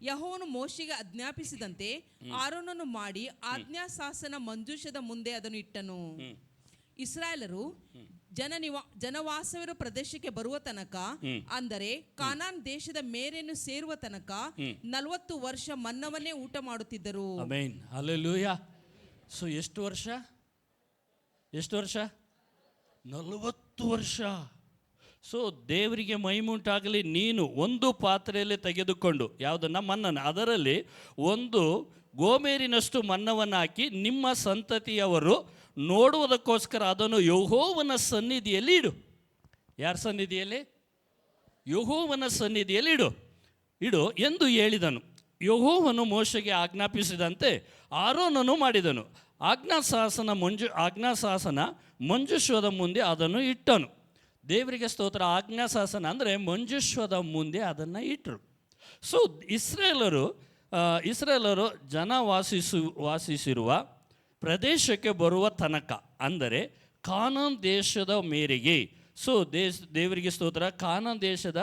ಯೆಹೋವನು ಮೋಶೆಗೆ ಆಜ್ಞಾಪಿಸಿದಂತೆ ಆರೋನನ್ನು ಮಾಡಿ ಆಜ್ಞಾಶಾಸನ ಮಂಜೂಷದ ಮುಂದೆ ಅದನ್ನು ಇಟ್ಟನು. ಇಸ್ರಾಯೇಲರು ಜನವಾಸವಿರುವ ಪ್ರದೇಶಕ್ಕೆ ಬರುವ ತನಕ, ಅಂದರೆ ಕಾನಾನ್ ದೇಶದ ಮೇರೆಯನ್ನು ಸೇರುವ ತನಕ 40 ವರ್ಷ ಮನ್ನವನ್ನೇ ಊಟ ಮಾಡುತ್ತಿದ್ದರು. ಆಮೆನ್. ಹಲ್ಲೆಲೂಯಾ. ಸೊ ಎಷ್ಟು ವರ್ಷ? 40 ವರ್ಷ. ಸೊ ದೇವರಿಗೆ ಮಹಿಮುಂಟಾಗಲಿ. ನೀನು ಒಂದು ಪಾತ್ರೆಯಲ್ಲಿ ತೆಗೆದುಕೊಂಡು, ಯಾವುದನ್ನು? ಮನ್ನನ. ಅದರಲ್ಲಿ ಒಂದು ಗೋಮೇರಿನಷ್ಟು ಮನ್ನವನ್ನು ಹಾಕಿ ನಿಮ್ಮ ಸಂತತಿಯವರು ನೋಡುವುದಕ್ಕೋಸ್ಕರ ಅದನ್ನು ಯೆಹೋವನ ಸನ್ನಿಧಿಯಲ್ಲಿ ಇಡು. ಯಾರ ಸನ್ನಿಧಿಯಲ್ಲಿ? ಯೆಹೋವನ ಸನ್ನಿಧಿಯಲ್ಲಿ ಇಡು ಎಂದು ಹೇಳಿದನು. ಯೆಹೋವನು ಮೋಶೆಗೆ ಆಜ್ಞಾಪಿಸಿದಂತೆ ಆರೋನನು ಮಾಡಿದನು. ಆಜ್ಞಾಶಾಸನ ಮಂಜೂಷದ ಮುಂದೆ ಅದನ್ನು ಇಟ್ಟನು. ದೇವರಿಗೆ ಸ್ತೋತ್ರ. ಆಜ್ಞಾಶಾಸನ ಅಂದರೆ ಮಂಜೂಷದ ಮುಂದೆ ಅದನ್ನು ಇಟ್ಟರು. ಸೊ ಇಸ್ರೇಲರು ಜನ ವಾಸಿಸಿರುವ ಪ್ರದೇಶಕ್ಕೆ ಬರುವ ತನಕ, ಅಂದರೆ ಕಾನಾನ್ ದೇಶದ ಮೇರೆಗೆ. ಸೊ ದೇವರಿಗೆ ಸ್ತೋತ್ರ. ಕಾನಾನ್ ದೇಶದ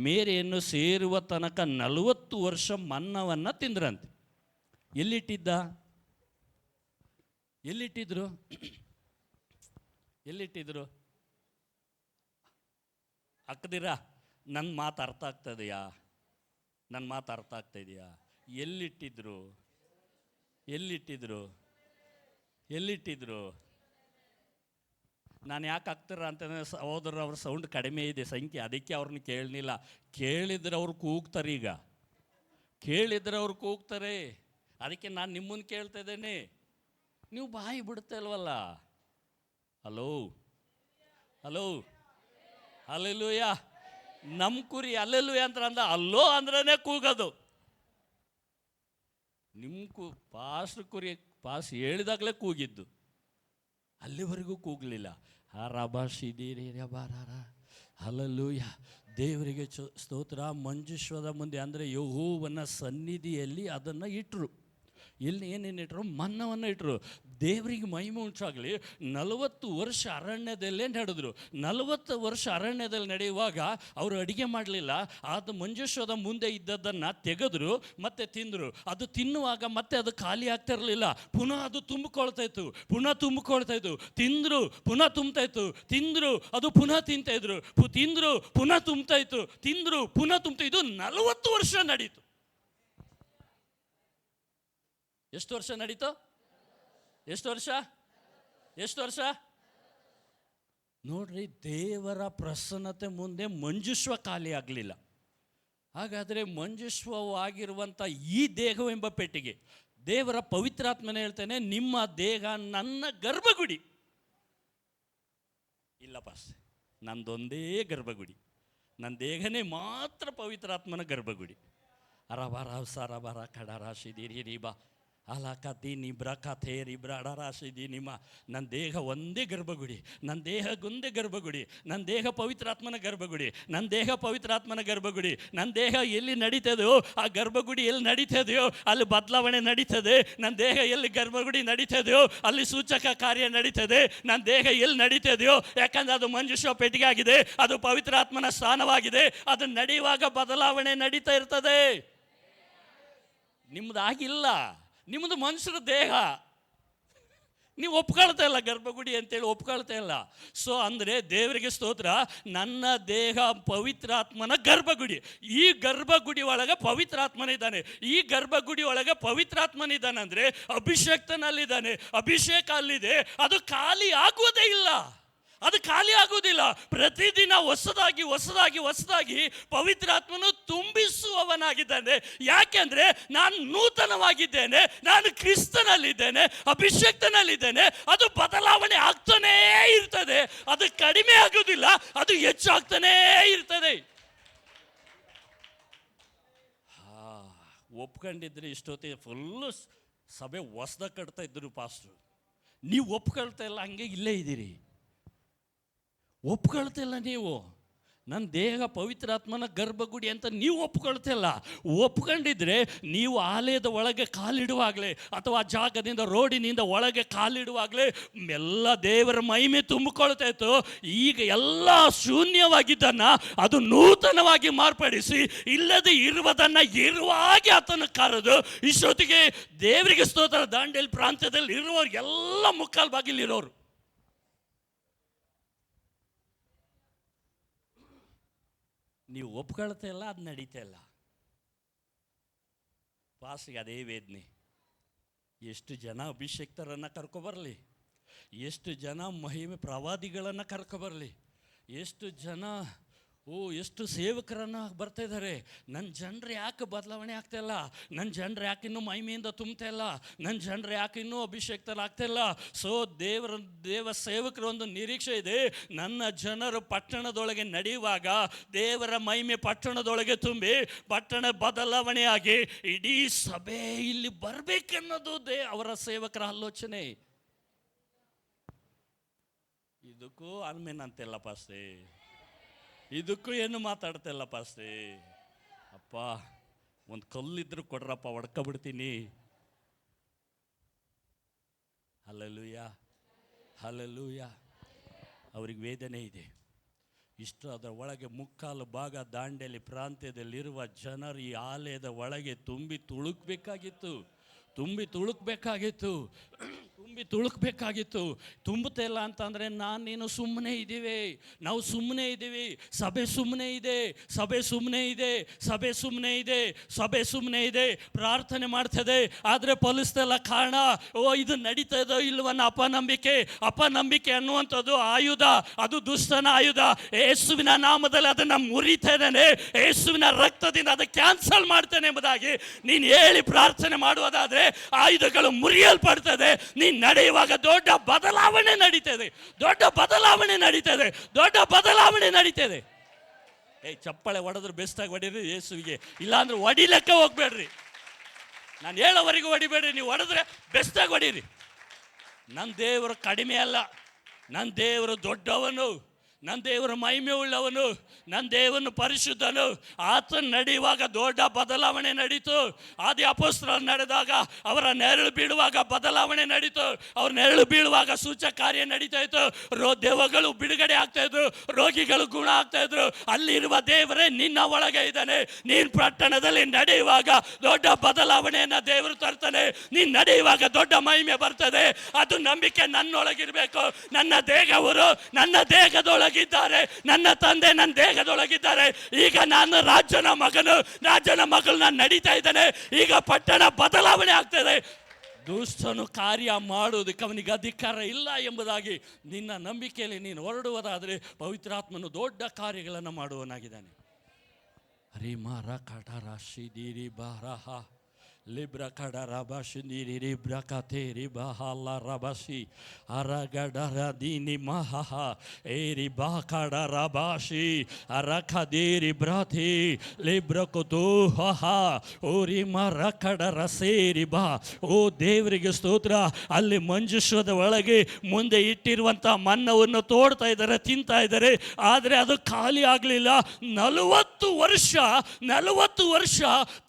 ಮೇರೆಯನ್ನು ಸೇರುವ ತನಕ 40 ವರ್ಷ ಮನ್ನವನ್ನು ತಿಂದ್ರಂತೆ. ಎಲ್ಲಿಟ್ಟಿದ್ರು? ಎಲ್ಲಿಟ್ಟಿದ್ರು? ಹಾಕ್ದಿರಾ? ನನ್ನ ಮಾತು ಅರ್ಥ ಆಗ್ತದೆಯಾ? ನನ್ನ ಮಾತು ಅರ್ಥ ಆಗ್ತಾ ಇದೆಯಾ? ಎಲ್ಲಿಟ್ಟಿದ್ರು? ಎಲ್ಲಿಟ್ಟಿದ್ರು? ಎಲ್ಲಿಟ್ಟಿದ್ರು? ನಾನು ಯಾಕೆ ಹಾಕ್ತೀರ ಅಂತಂದರೆ ಸಹೋದರ ಅವ್ರ ಸೌಂಡ್ ಕಡಿಮೆ ಇದೆ ಸಂಖ್ಯೆ, ಅದಕ್ಕೆ ಅವ್ರನ್ನ ಕೇಳಲಿಲ್ಲ. ಕೇಳಿದ್ರೆ ಅವ್ರು ಕೂಗ್ತಾರೆ. ಈಗ ಕೇಳಿದ್ರೆ ಅವ್ರು ಕೂಗ್ತಾರೆ. ಅದಕ್ಕೆ ನಾನು ನಿಮ್ಮನ್ನು ಕೇಳ್ತಾ ಇದ್ದೇನೆ, ನೀವು ಬಾಯಿ ಬಿಡ್ತಾ ಇಲ್ವಲ್ಲ? Hello hello alleluia. ನಮ್ಮ ಕುರಿ ಅಲ್ಲೆಲ್ಲೂಯ ಅಂದ ಅಲ್ಲೋ ಅಂದ್ರೇ ಕೂಗೋದು. ನಿಮ್ಮ ಕುರಿ ಪಾಸ್ ಹೇಳಿದಾಗಲೇ ಕೂಗಿದ್ದು, ಅಲ್ಲಿವರೆಗೂ ಕೂಗಲಿಲ್ಲ. ಅಲ್ಲೆಲ್ಲೂಯ. ದೇವರಿಗೆ ಸ್ತೋತ್ರ. ಮಂಜುಶ್ವದ ಮುಂದೆ ಅಂದರೆ ಯೆಹೋವನ ಸನ್ನಿಧಿಯಲ್ಲಿ ಅದನ್ನು ಇಟ್ಟರು. ಇಲ್ಲಿ ಏನೇನು ಇಟ್ಟರು? ಮನ್ನವನ್ನು ಇಟ್ಟರು. ದೇವರಿಗೆ ಮಹಿಮೆ ಉಂಟಾಗಲಿ. 40 ವರ್ಷ ಅರಣ್ಯದಲ್ಲೇ ನಡೆದ್ರು. 40 ವರ್ಷ ಅರಣ್ಯದಲ್ಲಿ ನಡೆಯುವಾಗ ಅವರು ಅಡುಗೆ ಮಾಡಲಿಲ್ಲ. ಅದು ಮಂಜುಶ್ವದ ಮುಂದೆ ಇದ್ದದ್ದನ್ನು ತೆಗೆದ್ರು ಮತ್ತೆ ತಿಂದರು. ಅದು ತಿನ್ನುವಾಗ ಮತ್ತೆ ಅದು ಖಾಲಿ ಆಗ್ತಾ ಇರಲಿಲ್ಲ. ಪುನಃ ಅದು ತುಂಬಿಕೊಳ್ತಾಯಿತ್ತು, ಪುನಃ ತುಂಬಿಕೊಳ್ತಾಯಿತ್ತು. ತಿಂದರು, ಪುನಃ ತುಂಬ್ತಾಯಿತ್ತು. ತಿಂದರು, ಅದು ಪುನಃ ತಿಂತಾಯಿದ್ರು. ತಿಂದರು, ಪುನಃ ತುಂಬ್ತಾಯಿತ್ತು. ತಿಂದರು, ಪುನಃ ತುಂಬ್ತಾ. ಇದು 40 ವರ್ಷ ನಡೀತು. ಎಷ್ಟು ವರ್ಷ ನಡೀತು? ಎಷ್ಟು ವರ್ಷ? ಎಷ್ಟು ವರ್ಷ? ನೋಡ್ರಿ, ದೇವರ ಪ್ರಸನ್ನತೆ ಮುಂದೆ ಮಂಜುಶ್ವ ಖಾಲಿ ಆಗಲಿಲ್ಲ. ಹಾಗಾದರೆ ಮಂಜುಶ್ವವಾಗಿರುವಂಥ ಈ ದೇಹವೆಂಬ ಪೆಟ್ಟಿಗೆ, ದೇವರ ಪವಿತ್ರಾತ್ಮನೇ ಹೇಳ್ತಾನೆ, ನಿಮ್ಮ ದೇಹ ನನ್ನ ಗರ್ಭಗುಡಿ. ಇಲ್ಲ ಪಾಸ್, ನಂದೊಂದೇ ಗರ್ಭಗುಡಿ. ನನ್ನ ದೇಹನೇ ಮಾತ್ರ ಪವಿತ್ರಾತ್ಮನ ಗರ್ಭಗುಡಿ. ಅರಬರ ಸರಬರ ಕಡರಾಶಿದಿರಿ ರೀಬಾ ಅಲಕತೀನಿ ಬ್ರಕಥೇರಿ ಬ್ರಡರಾಶಿದಿ ನಿಮ್ಮ. ನನ್ನ ದೇಹ ಒಂದೇ ಗರ್ಭಗುಡಿ. ನನ್ನ ದೇಹಗೊಂದೇ ಗರ್ಭಗುಡಿ. ನನ್ನ ದೇಹ ಪವಿತ್ರಾತ್ಮನ ಗರ್ಭಗುಡಿ. ನನ್ನ ದೇಹ ಪವಿತ್ರಾತ್ಮನ ಗರ್ಭಗುಡಿ. ನನ್ನ ದೇಹ ಎಲ್ಲಿ ನಡೀತದೆಯೋ ಆ ಗರ್ಭಗುಡಿ ಎಲ್ಲಿ ನಡೀತದೆಯೋ ಅಲ್ಲಿ ಬದಲಾವಣೆ ನಡೀತದೆ. ನನ್ನ ದೇಹ ಎಲ್ಲಿ ಗರ್ಭಗುಡಿ ನಡೀತದೆಯೋ ಅಲ್ಲಿ ಸೂಚಕ ಕಾರ್ಯ ನಡೀತದೆ. ನನ್ನ ದೇಹ ಎಲ್ಲಿ ನಡೀತದೆಯೋ, ಯಾಕಂದರೆ ಅದು ಮಂಜುಶ್ವ ಪೆಟ್ಟಿಗೆ ಆಗಿದೆ, ಅದು ಪವಿತ್ರಾತ್ಮನ ಸ್ಥಾನವಾಗಿದೆ. ಅದು ನಡೆಯುವಾಗ ಬದಲಾವಣೆ ನಡೀತಾ ಇರ್ತದೆ. ನಿಮ್ಮದಾಗಿಲ್ಲ, ನಿಮ್ಮದು ಮನುಷ್ಯರ ದೇಹ. ನೀವು ಒಪ್ಕೊಳ್ತಾ ಇಲ್ಲ ಗರ್ಭಗುಡಿ ಅಂತೇಳಿ ಒಪ್ಕೊಳ್ತಾ ಇಲ್ಲ. ಸೊ ಅಂದರೆ ದೇವರಿಗೆ ಸ್ತೋತ್ರ, ನನ್ನ ದೇಹ ಪವಿತ್ರಾತ್ಮನ ಗರ್ಭಗುಡಿ. ಈ ಗರ್ಭಗುಡಿ ಒಳಗೆ ಪವಿತ್ರಾತ್ಮನಿದ್ದಾನೆ. ಈ ಗರ್ಭಗುಡಿ ಒಳಗೆ ಪವಿತ್ರಾತ್ಮನಿದ್ದಾನೆ ಅಂದರೆ ಅಭಿಷೇಕ್ತನಲ್ಲಿದ್ದಾನೆ. ಅಭಿಷೇಕ ಅಲ್ಲಿದೆ, ಅದು ಖಾಲಿ ಆಗುವುದೇ ಇಲ್ಲ. ಅದು ಖಾಲಿ ಆಗುವುದಿಲ್ಲ. ಪ್ರತಿದಿನ ಹೊಸದಾಗಿ ಹೊಸದಾಗಿ ಹೊಸದಾಗಿ ಪವಿತ್ರಾತ್ಮನು ತುಂಬಿಸುವವನಾಗಿದ್ದಾನೆ. ಯಾಕೆಂದರೆ ನಾನು ನೂತನವಾಗಿದ್ದೇನೆ, ನಾನು ಕ್ರಿಸ್ತನಲ್ಲಿದ್ದೇನೆ, ಅಭಿಷೇಕ್ತನಲ್ಲಿದ್ದೇನೆ. ಅದು ಬದಲಾವಣೆ ಆಗ್ತಾನೇ ಇರ್ತದೆ. ಅದು ಕಡಿಮೆ ಆಗುವುದಿಲ್ಲ, ಅದು ಹೆಚ್ಚಾಗ್ತಾನೇ ಇರ್ತದೆ. ಒಪ್ಕೊಂಡಿದ್ರೆ ಇಷ್ಟೊತ್ತಿಗೆ ಫುಲ್ಲು ಸಭೆ ಹೊಸದಾಗ ಕಟ್ತಾ ಇದ್ರು ಪಾಸ್ಟ್ರು. ನೀವು ಒಪ್ಕೊಳ್ತಾ ಇಲ್ಲ, ಹಂಗೆ ಇಲ್ಲೇ ಇದ್ದೀರಿ. ಒಪ್ಕೊಳ್ತಿಲ್ಲ ನೀವು. ನನ್ನ ದೇಹ ಪವಿತ್ರಾತ್ಮನ ಗರ್ಭಗುಡಿ ಅಂತ ನೀವು ಒಪ್ಕೊಳ್ತಿಲ್ಲ. ಒಪ್ಕೊಂಡಿದ್ರೆ ನೀವು ಆಲಯದ ಒಳಗೆ ಕಾಲಿಡುವಾಗಲೇ ಅಥವಾ ಜಾಗದಿಂದ ರೋಡಿನಿಂದ ಒಳಗೆ ಕಾಲಿಡುವಾಗಲೇ ಎಲ್ಲ ದೇವರ ಮಹಿಮೆ ತುಂಬಿಕೊಳ್ತಾ ಇತ್ತು. ಈಗ ಎಲ್ಲ ಶೂನ್ಯವಾಗಿದ್ದನ್ನು ಅದು ನೂತನವಾಗಿ ಮಾರ್ಪಡಿಸಿ ಇಲ್ಲದೆ ಇರುವುದನ್ನು ಇರುವಾಗೆ ಆತನ ಕರೆದು ಇಷ್ಟೊತ್ತಿಗೆ ದೇವರಿಗೆ ಸ್ತೋತ್ರ. ದಾಂಡೇಲಿ ಪ್ರಾಂತ್ಯದಲ್ಲಿ ಇರುವವರು ಎಲ್ಲ ಮುಕ್ಕಾಲು ಬಾಗಿಲಿರೋರು. ನೀವು ಒಪ್ಕೊಳ್ತಾ ಇಲ್ಲ, ಅದು ನಡೀತಾ ಇಲ್ಲ. ಪಾಸ್ಗೆ ಅದೇ ವೇದನೆ. ಎಷ್ಟು ಜನ ಅಭಿಷೇಕ್ತರನ್ನು ಕರ್ಕೊಬರಲಿ, ಎಷ್ಟು ಜನ ಮಹಿಮೆ ಪ್ರವಾದಿಗಳನ್ನು ಕರ್ಕೊಬರಲಿ, ಎಷ್ಟು ಜನ ಎಷ್ಟು ಸೇವಕರನ್ನು ಬರ್ತಾ ಇದ್ದಾರೆ. ನನ್ನ ಜನರು ಯಾಕೆ ಬದಲಾವಣೆ ಆಗ್ತಾಯಿಲ್ಲ? ನನ್ನ ಜನರು ಯಾಕೆ ಇನ್ನೂ ಮಹಿಮೆಯಿಂದ ತುಂಬ್ತಾ ಇಲ್ಲ? ನನ್ನ ಜನರು ಯಾಕೆ ಇನ್ನೂ ಅಭಿಷೇಕ್ತರಾಗ್ತಾಯಿಲ್ಲ? ಸೊ ದೇವ ಸೇವಕರ ಒಂದು ನಿರೀಕ್ಷೆ ಇದೆ. ನನ್ನ ಜನರು ಪಟ್ಟಣದೊಳಗೆ ನಡೆಯುವಾಗ ದೇವರ ಮಹಿಮೆ ಪಟ್ಟಣದೊಳಗೆ ತುಂಬಿ ಪಟ್ಟಣ ಬದಲಾವಣೆಯಾಗಿ ಇಡೀ ಸಭೆ ಇಲ್ಲಿ ಬರಬೇಕನ್ನೋದು ಅವರ ಸೇವಕರ ಆಲೋಚನೆ. ಇದಕ್ಕೂ ಆಮೇನ್ ಅಂತೆಲ್ಲ ಪಾಸ್ತೆ, ಇದಕ್ಕೂ ಏನು ಮಾತಾಡ್ತಿಲ್ಲ ಪಾಸ್ತೆ. ಅಪ್ಪ, ಒಂದು ಕಲ್ಲಿದ್ರು ಕೊಡ್ರಪ್ಪ, ಹೊಡ್ಕೊಬಿಡ್ತೀನಿ. Hallelujah, hallelujah. ಅವ್ರಿಗೆ ವೇದನೆ ಇದೆ. ಇಷ್ಟು ಅದರ ಒಳಗೆ ಮುಕ್ಕಾಲು ಭಾಗ ದಾಂಡೇಲಿ ಪ್ರಾಂತ್ಯದಲ್ಲಿರುವ ಜನರು ಈ ಆಲಯದ ಒಳಗೆ ತುಂಬಿ ತುಳುಕಬೇಕಾಗಿತ್ತು. ತುಂಬಿ ತುಳುಕ್ಬೇಕಾಗಿತ್ತು. ತುಂಬುತ್ತೆ ಇಲ್ಲ ಅಂತಂದರೆ ನೀನು ಸುಮ್ಮನೆ ಇದ್ದೀವಿ, ನಾವು ಸುಮ್ಮನೆ ಇದ್ದೀವಿ, ಸಭೆ ಸುಮ್ಮನೆ ಇದೆ, ಸಭೆ ಸುಮ್ಮನೆ ಇದೆ, ಸಭೆ ಸುಮ್ಮನೆ ಇದೆ, ಸಭೆ ಸುಮ್ಮನೆ ಇದೆ, ಪ್ರಾರ್ಥನೆ ಮಾಡ್ತದೆ ಆದರೆ ಫಲಿಸ್ತೆಲ್ಲ ಕಾರಣ ಇದು ನಡೀತದೋ ಇಲ್ವನ್ನ ಅಪನಂಬಿಕೆ ಅನ್ನುವಂಥದ್ದು ಆಯುಧ, ಅದು ದುಷ್ಟನ ಆಯುಧ. ಯೇಸುವಿನ ನಾಮದಲ್ಲಿ ಅದನ್ನು ಮುರಿತಾ ಇದ್ದಾನೆ, ಯೇಸುವಿನ ರಕ್ತದಿಂದ ಅದು ಕ್ಯಾನ್ಸಲ್ ಮಾಡ್ತೇನೆ ಎಂಬುದಾಗಿ ನೀನು ಹೇಳಿ ಪ್ರಾರ್ಥನೆ ಮಾಡುವುದಾದರೆ ಆಯುಧಗಳು ಮುರಿಯಲ್ಪಡ್ತದೆ. ನೀನು ನಡೆಯುವಾಗ ದೊಡ್ಡ ಬದಲಾವಣೆ ನಡೀತದೆ, ದೊಡ್ಡ ಬದಲಾವಣೆ ನಡೀತದೆ, ದೊಡ್ಡ ಬದಲಾವಣೆ ನಡೀತದೆ. ಚಪ್ಪಳೆ ಹೊಡೆದ್ರೆ ಬೆಸ್ಟಾಗಿ ಹೊಡೀರಿ ಯೇಸುವಿಗೆ, ಇಲ್ಲಾಂದ್ರೆ ಹೊಡಿಲೆಕ್ಕ ಹೋಗ್ಬೇಡ್ರಿ. ನಾನು ಹೇಳೋವರೆಗೂ ಹೊಡಿಬೇಡ್ರಿ, ನೀವು ಹೊಡೆದ್ರೆ ಬೆಸ್ಟಾಗಿ ಹೊಡೀರಿ. ನನ್ನ ದೇವರು ಕಡಿಮೆ ಅಲ್ಲ, ನನ್ನ ದೇವರು ದೊಡ್ಡವನು, ನನ್ನ ದೇವರು ಮಹಿಮೆ ಉಳ್ಳವನು, ನನ್ನ ದೇವನು ಪರಿಶುದ್ಧನು. ಆತನ ನಡೆಯುವಾಗ ದೊಡ್ಡ ಬದಲಾವಣೆ ನಡೀತು. ಆದಿ ಅಪೊಸ್ತಲರು ನಡೆದಾಗ ಅವರ ನೆರಳು ಬೀಳುವಾಗ ಬದಲಾವಣೆ ನಡೀತು. ಅವ್ರ ನೆರಳು ಬೀಳುವಾಗ ಸೂಚಕ ಕಾರ್ಯ ನಡೀತಾ ಇತ್ತು. ದೆವ್ವಗಳು ಬಿಡುಗಡೆ ಆಗ್ತಾ ಇದ್ರು, ರೋಗಿಗಳು ಗುಣ ಆಗ್ತಾ ಇದ್ರು. ಅಲ್ಲಿರುವ ದೇವರೇ ನಿನ್ನ ಒಳಗೆ ಇದ್ದಾನೆ. ನೀನು ಪಟ್ಟಣದಲ್ಲಿ ನಡೆಯುವಾಗ ದೊಡ್ಡ ಬದಲಾವಣೆಯನ್ನು ದೇವರು ತರ್ತಾನೆ. ನೀನು ನಡೆಯುವಾಗ ದೊಡ್ಡ ಮಹಿಮೆ ಬರ್ತದೆ. ಅದು ನಂಬಿಕೆ ನನ್ನೊಳಗಿರಬೇಕು. ನನ್ನ ದೇಹವರು ನನ್ನ ದೇಹದೊಳಗಿದ್ದಾರೆ, ನನ್ನ ತಂದೆ ನನ್ನ ದೇಹದೊಳಗಿದ್ದಾರೆ. ಈಗ ನಾನು ರಾಜನ ಮಗನು ನಾನು ನಡೀತಾ ಇದ್ದಾನೆ. ಈಗ ಪಟ್ಟಣ ಬದಲಾವಣೆ ಆಗ್ತದೆ. ದುಷ್ಟನು ಕಾರ್ಯ ಮಾಡುವುದಕ್ಕೆ ಅವನಿಗೆ ಅಧಿಕಾರ ಇಲ್ಲ ಎಂಬುದಾಗಿ ನಿನ್ನ ನಂಬಿಕೆಯಲ್ಲಿ ನೀನು ಹೊರಡುವುದಾದರೆ ಪವಿತ್ರಾತ್ಮನು ದೊಡ್ಡ ಕಾರ್ಯಗಳನ್ನು ಮಾಡುವನಾಗಿದ್ದಾನೆ. ಹರಿ ಮಾರ ಕಟ ರಾಶಿ ದೀರಿ ಬಾರಹ ಲಿಬ್ರ ಕಡ ರಬಶಿ ನೀರಿ ರಿಬ್ರ ಕಥೆ ರಿಬ ಹಾಲ ರಬಶಿ ಅರಗಡರ ದೀನಿ ಮಹಹ ಏರಿ ಬಾ ಕಡ ರಬಾಶಿ ಅರಖದೇರಿ ಬ್ರಾಥಿ ಲಿಬ್ರ ಕುತೂ ಹಹ ಓರಿ ಮರ ಕಡರ ಸೇರಿ ಬಾ. ಓ ದೇವರಿಗೆ ಸ್ತೋತ್ರ. ಅಲ್ಲಿ ಮಂಜುಶ್ವದ ಒಳಗೆ ಮುಂದೆ ಇಟ್ಟಿರುವಂಥ ಮನ್ನವನ್ನು ತೋಡ್ತಾ ಇದ್ದಾರೆ, ತಿಂತಾ ಇದ್ದಾರೆ. ಆದರೆ ಅದು ಖಾಲಿ ಆಗಲಿಲ್ಲ. 40 ವರ್ಷ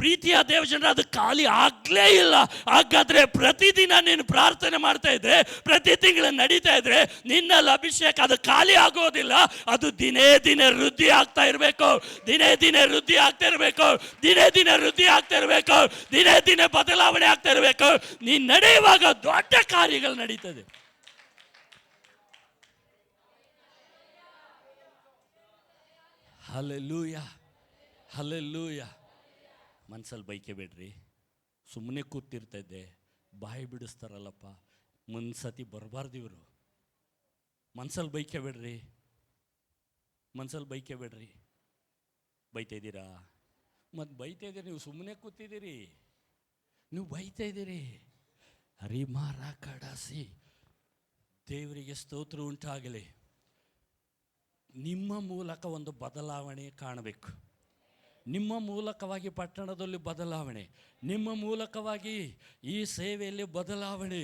ಪ್ರೀತಿಯ ದೇವಜನರ ಅದು ಖಾಲಿ ಆಗ್ಲೇ ಇಲ್ಲ. ಹಾಗಾದ್ರೆ ಪ್ರತಿದಿನ ನೀನು ಪ್ರಾರ್ಥನೆ ಮಾಡ್ತಾ ಇದ್ರೆ, ಪ್ರತಿ ತಿಂಗಳು ನಡೀತಾ ಇದ್ರೆ ನಿನ್ನಲ್ಲಿ ಅಭಿಷೇಕ ಅದು ಖಾಲಿ ಆಗೋದಿಲ್ಲ. ಅದು ದಿನೇ ದಿನೇ ವೃದ್ಧಿ ಆಗ್ತಾ ಇರಬೇಕು, ದಿನೇ ದಿನೇ ವೃದ್ಧಿ ಆಗ್ತಾ ಇರಬೇಕು, ದಿನೇ ದಿನೇ ವೃದ್ಧಿ ಆಗ್ತಾ ಇರಬೇಕು, ದಿನೇ ದಿನೇ ಬದಲಾವಣೆ ಆಗ್ತಾ ಇರಬೇಕು. ನೀನು ನಡೆಯುವಾಗ ದೊಡ್ಡ ಕಾರ್ಯಗಳು ನಡೀತದೆ. Hallelujah, hallelujah. ಮನಸ್ಸಲ್ಲಿ ಬೈಕೆ ಬೇಡ್ರಿ. ಸುಮ್ಮನೆ ಕೂತಿರ್ತಾ ಇದ್ದೆ, ಬಾಯಿ ಬಿಡಿಸ್ತಾರಲ್ಲಪ್ಪ, ಮುನ್ಸತಿ ಬರಬಾರ್ದು ಇವರು. ಮನಸ್ಸಲ್ಲಿ ಬೈಕೆ ಬೇಡ್ರಿ, ಮನಸ್ಸಲ್ಲಿ ಬೈಕೆ ಬೇಡ್ರಿ. ಬೈತಾ ಇದ್ದೀರಾ? ಮತ್ತು ಬೈತಾ ಇದ್ದೀರಿ, ನೀವು ಸುಮ್ಮನೆ ಕೂತಿದ್ದೀರಿ, ನೀವು ಬೈತಾ ಇದ್ದೀರಿ. ಹರಿಮಾರ ಕಡಾಸಿ. ದೇವರಿಗೆ ಸ್ತೋತ್ರ ಉಂಟಾಗಲಿ. ನಿಮ್ಮ ಮೂಲಕ ಒಂದು ಬದಲಾವಣೆ ಕಾಣಬೇಕು. ನಿಮ್ಮ ಮೂಲಕವಾಗಿ ಪಟ್ಟಣದಲ್ಲಿ ಬದಲಾವಣೆ, ನಿಮ್ಮ ಮೂಲಕವಾಗಿ ಈ ಸೇವೆಯಲ್ಲಿ ಬದಲಾವಣೆ,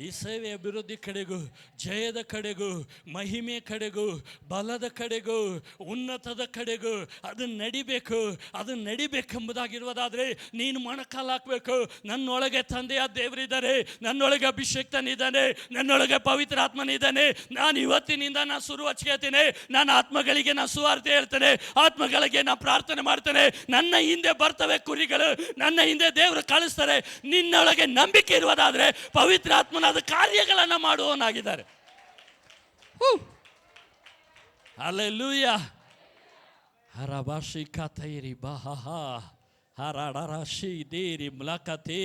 ಈ ಸೇವೆ ಅಭಿವೃದ್ಧಿ ಕಡೆಗೂ, ಜಯದ ಕಡೆಗೂ, ಮಹಿಮೆ ಕಡೆಗೂ, ಬಲದ ಕಡೆಗೂ, ಉನ್ನತದ ಕಡೆಗೂ ಅದು ನಡಿಬೇಕು. ಅದು ನಡಿಬೇಕೆಂಬುದಾಗಿರುವುದಾದರೆ ನೀನು ಮೊಣಕಾಲು ಹಾಕಬೇಕು. ನನ್ನೊಳಗೆ ತಂದೆಯ ದೇವರಿದ್ದಾರೆ, ನನ್ನೊಳಗೆ ಅಭಿಷೇಕ್ತನಿದ್ದಾನೆ, ನನ್ನೊಳಗೆ ಪವಿತ್ರಾತ್ಮನಿದ್ದಾನೆ. ನಾನು ಇವತ್ತಿನಿಂದ ನಾನು ಶುರು ಹಚ್ಕೋತೀನಿ. ನಾನು ಆತ್ಮಗಳಿಗೆ ನಾನು ಸುವಾರ್ತೆ ಹೇಳ್ತೇನೆ, ಆತ್ಮಗಳಿಗೆ ನಾನು ಪ್ರಾರ್ಥನೆ ಮಾಡ್ತೇನೆ. ನನ್ನ ಹಿಂದೆ ಬರ್ತವೆ ಕುರಿಗಳು, ನನ್ನ ಹಿಂದೆ ದೇವರು ಕಳಿಸ್ತಾರೆ. ನಿನ್ನೊಳಗೆ ನಂಬಿಕೆ ಇರುವುದಾದ್ರೆ ಪವಿತ್ರಾತ್ಮನಾದ ಕಾರ್ಯಗಳನ್ನು ಮಾಡುವವನಾಗಿದ್ದಾರೆ. ಹಲ್ಲೆಲೂಯಾ. ಹರಬಾಶಿ ಕಥೈರಿ ಬಹಹ ಹರಡರಾಶಿ ದೇರಿ ಮುಲಾಕತೆ.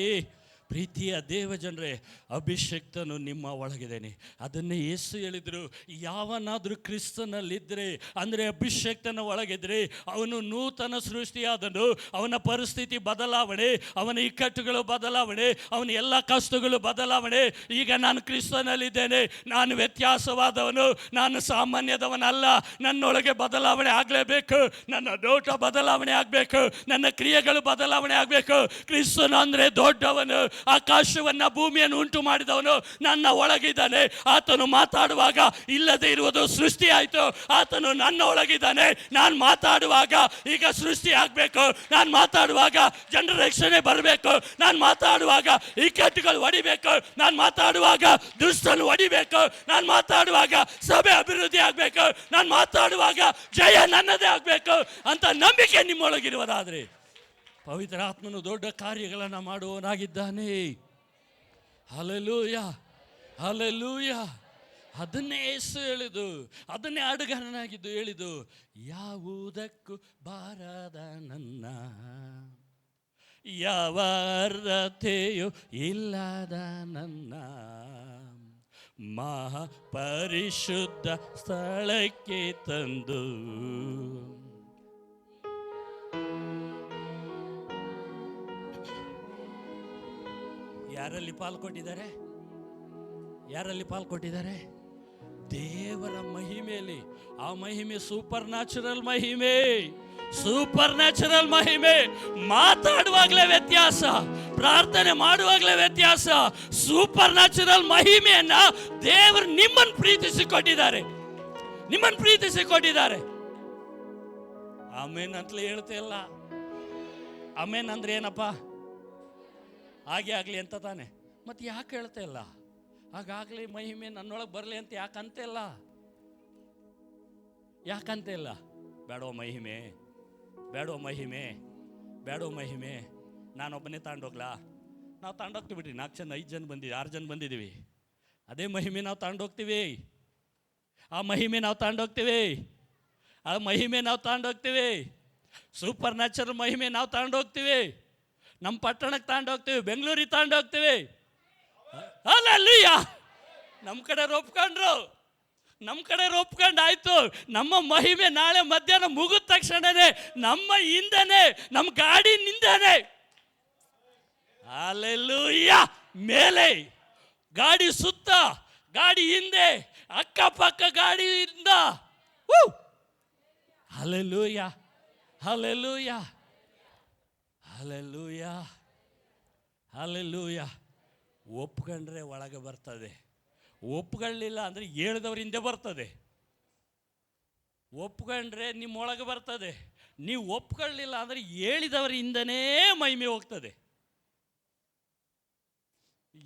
ಪ್ರೀತಿಯ ದೇವಜನರೇ, ಅಭಿಷೇಕ್ತನು ನಿಮ್ಮ ಒಳಗಿದ್ದೇನೆ. ಅದನ್ನೇ ಯೇಸು ಹೇಳಿದರು. ಯಾವನಾದರೂ ಕ್ರಿಸ್ತನಲ್ಲಿದ್ದರೆ, ಅಂದರೆ ಅಭಿಷೇಕ್ತನ ಒಳಗಿದ್ರೆ ಅವನು ನೂತನ ಸೃಷ್ಟಿಯಾದನು. ಅವನ ಪರಿಸ್ಥಿತಿ ಬದಲಾವಣೆ, ಅವನ ಇಕ್ಕಟ್ಟುಗಳು ಬದಲಾವಣೆ, ಅವನ ಎಲ್ಲ ಕಷ್ಟಗಳು ಬದಲಾವಣೆ. ಈಗ ನಾನು ಕ್ರಿಸ್ತನಲ್ಲಿದ್ದೇನೆ, ನಾನು ವ್ಯತ್ಯಾಸವಾದವನು, ನಾನು ಸಾಮಾನ್ಯದವನಲ್ಲ. ನನ್ನೊಳಗೆ ಬದಲಾವಣೆ ಆಗಲೇಬೇಕು. ನನ್ನ ನೋಟ ಬದಲಾವಣೆ ಆಗಬೇಕು, ನನ್ನ ಕ್ರಿಯೆಗಳು ಬದಲಾವಣೆ ಆಗಬೇಕು. ಕ್ರಿಸ್ತನು ಅಂದರೆ ದೊಡ್ಡವನು, ಆಕಾಶವನ್ನ ಭೂಮಿಯನ್ನು ಉಂಟು ಮಾಡಿದವನು ನನ್ನ ಒಳಗಿದ್ದಾನೆ. ಆತನು ಮಾತಾಡುವಾಗ ಇಲ್ಲದೆ ಇರುವುದು ಸೃಷ್ಟಿ ಆಯಿತು. ಆತನು ನನ್ನ ಒಳಗಿದ್ದಾನೆ. ನಾನು ಮಾತಾಡುವಾಗ ಈಗ ಸೃಷ್ಟಿ ಆಗಬೇಕು. ನಾನು ಮಾತಾಡುವಾಗ ಜನರ ರಕ್ಷಣೆ ಬರಬೇಕು. ನಾನು ಮಾತಾಡುವಾಗ ಇಕ್ಕಟ್ಟುಗಳು ಹೊಡಿಬೇಕು. ನಾನು ಮಾತಾಡುವಾಗ ದುಷ್ಟನು ಹೊಡಿಬೇಕು. ನಾನು ಮಾತಾಡುವಾಗ ಸಭೆ ಅಭಿವೃದ್ಧಿ ಆಗಬೇಕು. ನಾನು ಮಾತಾಡುವಾಗ ಜಯ ನನ್ನದೇ ಆಗಬೇಕು ಅಂತ ನಂಬಿಕೆ ನಿಮ್ಮೊಳಗಿರುವುದಾದ್ರೆ ಪವಿತ್ರಾತ್ಮನು ದೊಡ್ಡ ಕಾರ್ಯಗಳನ್ನು ಮಾಡುವವನಾಗಿದ್ದಾನೆ. Hallelujah, hallelujah. ಅದನ್ನೇ ಯೇಸು ಹೇಳಿದು, ಅದನ್ನೇ ಹಾಡುಗಾರನಾಗಿದ್ದು ಹೇಳಿದು, ಯಾವುದಕ್ಕೂ ಬಾರದ ನನ್ನ, ಯಾವ ಅರ್ಹತೆಯೂ ಇಲ್ಲದ ನನ್ನ, ಮಹಾಪರಿಶುದ್ಧ ಸ್ಥಳಕ್ಕೆ ತಂದು. ಯಾರಲ್ಲಿ ಪಾಲ್ಕೊಟ್ಟಿದ್ದಾರೆ? ಯಾರಲ್ಲಿ ಪಾಲ್ಕೊಟ್ಟಿದ್ದಾರೆ? ದೇವರ ಮಹಿಮೆಯಲ್ಲಿ. ಆ ಮಹಿಮೆ ಸೂಪರ್ ನ್ಯಾಚುರಲ್ ಮಹಿಮೆ, ಸೂಪರ್ ನ್ಯಾಚುರಲ್ ಮಹಿಮೆ. ಮಾತಾಡುವಾಗಲೇ ವ್ಯತ್ಯಾಸ, ಪ್ರಾರ್ಥನೆ ಮಾಡುವಾಗಲೇ ವ್ಯತ್ಯಾಸ. ಸೂಪರ್ ನ್ಯಾಚುರಲ್ ಮಹಿಮೆಯನ್ನ ದೇವರು ನಿಮ್ಮನ್ನು ಪ್ರೀತಿಸಿಕೊಟ್ಟಿದ್ದಾರೆ, ನಿಮ್ಮನ್ನು ಪ್ರೀತಿಸಿಕೊಟ್ಟಿದ್ದಾರೆ. ಆಮೇನ್ ಅಂತಲೇ ಹೇಳ್ತಾ ಇಲ್ಲ. ಆಮೇನ್ ಅಂದ್ರೆ ಏನಪ್ಪ? ಹಾಗೆ ಆಗಲಿ ಅಂತ ತಾನೆ. ಮತ್ತೆ ಯಾಕೆ ಹೇಳ್ತಾ ಇಲ್ಲ? ಹಾಗಾಗಲಿ ಮಹಿಮೆ ನನ್ನೊಳಗೆ ಬರಲಿ ಅಂತ ಯಾಕಂತ ಇಲ್ಲ, ಯಾಕಂತ ಇಲ್ಲ. ಬೇಡೋ ಮಹಿಮೆ, ಬೇಡೋ ಮಹಿಮೆ, ಬೇಡೋ ಮಹಿಮೆ. ನಾನೊಬ್ಬನೇ ತಾಂಡೋಗ್ಲಾ? ನಾವು ತಾಂಡೋಗ್ತೀವಿ ಬಿಡ್ರಿ. 4 ಜನ 5 ಜನ ಬಂದಿದ್ದೀವಿ, 6 ಜನ ಬಂದಿದ್ದೀವಿ. ಅದೇ ಮಹಿಮೆ ನಾವು ತಾಂಡೋಗ್ತೀವಿ, ಆ ಮಹಿಮೆ ನಾವು ತಾಂಡೋಗ್ತೀವಿ, ಆ ಮಹಿಮೆ ನಾವು ತಾಂಡೋಗ್ತೀವಿ. ಸೂಪರ್ ನ್ಯಾಚುರಲ್ ಮಹಿಮೆ ನಾವು ತಾಂಡೋಗ್ತೀವಿ. ನಮ್ಮ ಪಟ್ಟಣಕ್ಕೆ ತಾಂಡೋಗ್ತೀವಿ, ಬೆಂಗಳೂರಿಗೆ ತಾಂಡೋಗ್ತೀವಿ. ಹಲ್ಲೆಲೂಯಾ. ನಮ್ಮ ಕಡೆ ಒಪ್ಕೊಂಡ್ರು, ನಮ್ಮ ಕಡೆ ಒಪ್ಕೊಂಡು ಆಯ್ತು. ನಮ್ಮ ಮಹಿಮೆ ನಾಳೆ ಮಧ್ಯಾಹ್ನ ಮುಗಿದ ತಕ್ಷಣನೇ ನಮ್ಮ ಹಿಂದೆನೆ, ನಮ್ಮ ಗಾಡಿ ನಿಂದನೆ. ಹಲ್ಲೆಲೂಯಾ. ಮೇಲೆ ಗಾಡಿ ಸುತ್ತ, ಗಾಡಿ ಹಿಂದೆ, ಅಕ್ಕಪಕ್ಕ ಗಾಡಿಯಿಂದ. Hallelujah, hallelujah, hallelujah, hallelujah. ಒಪ್ಕೊಂಡ್ರೆ ಒಳಗೆ ಬರ್ತದೆ, ಒಪ್ಕೊಳ್ಳಿಲ್ಲ ಅಂದರೆ ಹೇಳಿದವ್ರ ಹಿಂದೆ ಬರ್ತದೆ. ಒಪ್ಕೊಂಡ್ರೆ ನಿಮ್ಮೊಳಗೆ ಬರ್ತದೆ, ನೀವು ಒಪ್ಕೊಳ್ಳಿಲ್ಲ ಅಂದರೆ ಹೇಳಿದವ್ರ ಹಿಂದನೇ ಮಹಿಮೆ ಹೋಗ್ತದೆ.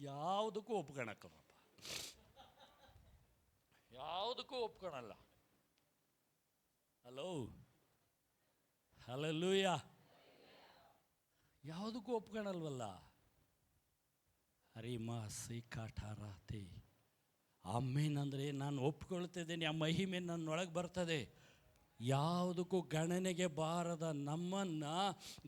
ಯಾವುದಕ್ಕೂ ಒಪ್ಕೊಳಕ್ಕಪ್ಪ, ಯಾವುದಕ್ಕೂ ಒಪ್ಕೊಳಲ್ಲ. Hello, hallelujah. ಯಾವುದಕ್ಕೂ ಒಪ್ಕೊಳಲ್ವಲ್ಲ. ಹರಿಮಾ ಸಿ ಕಾಠಾರಾತಿ. ಆಮೇನಂದರೆ ನಾನು ಒಪ್ಕೊಳ್ತಿದ್ದೇನೆ, ಆ ಮಹಿಮೆ ನನ್ನೊಳಗೆ ಬರ್ತದೆ. ಯಾವುದಕ್ಕೂ ಗಣನೆಗೆ ಬಾರದ ನಮ್ಮನ್ನು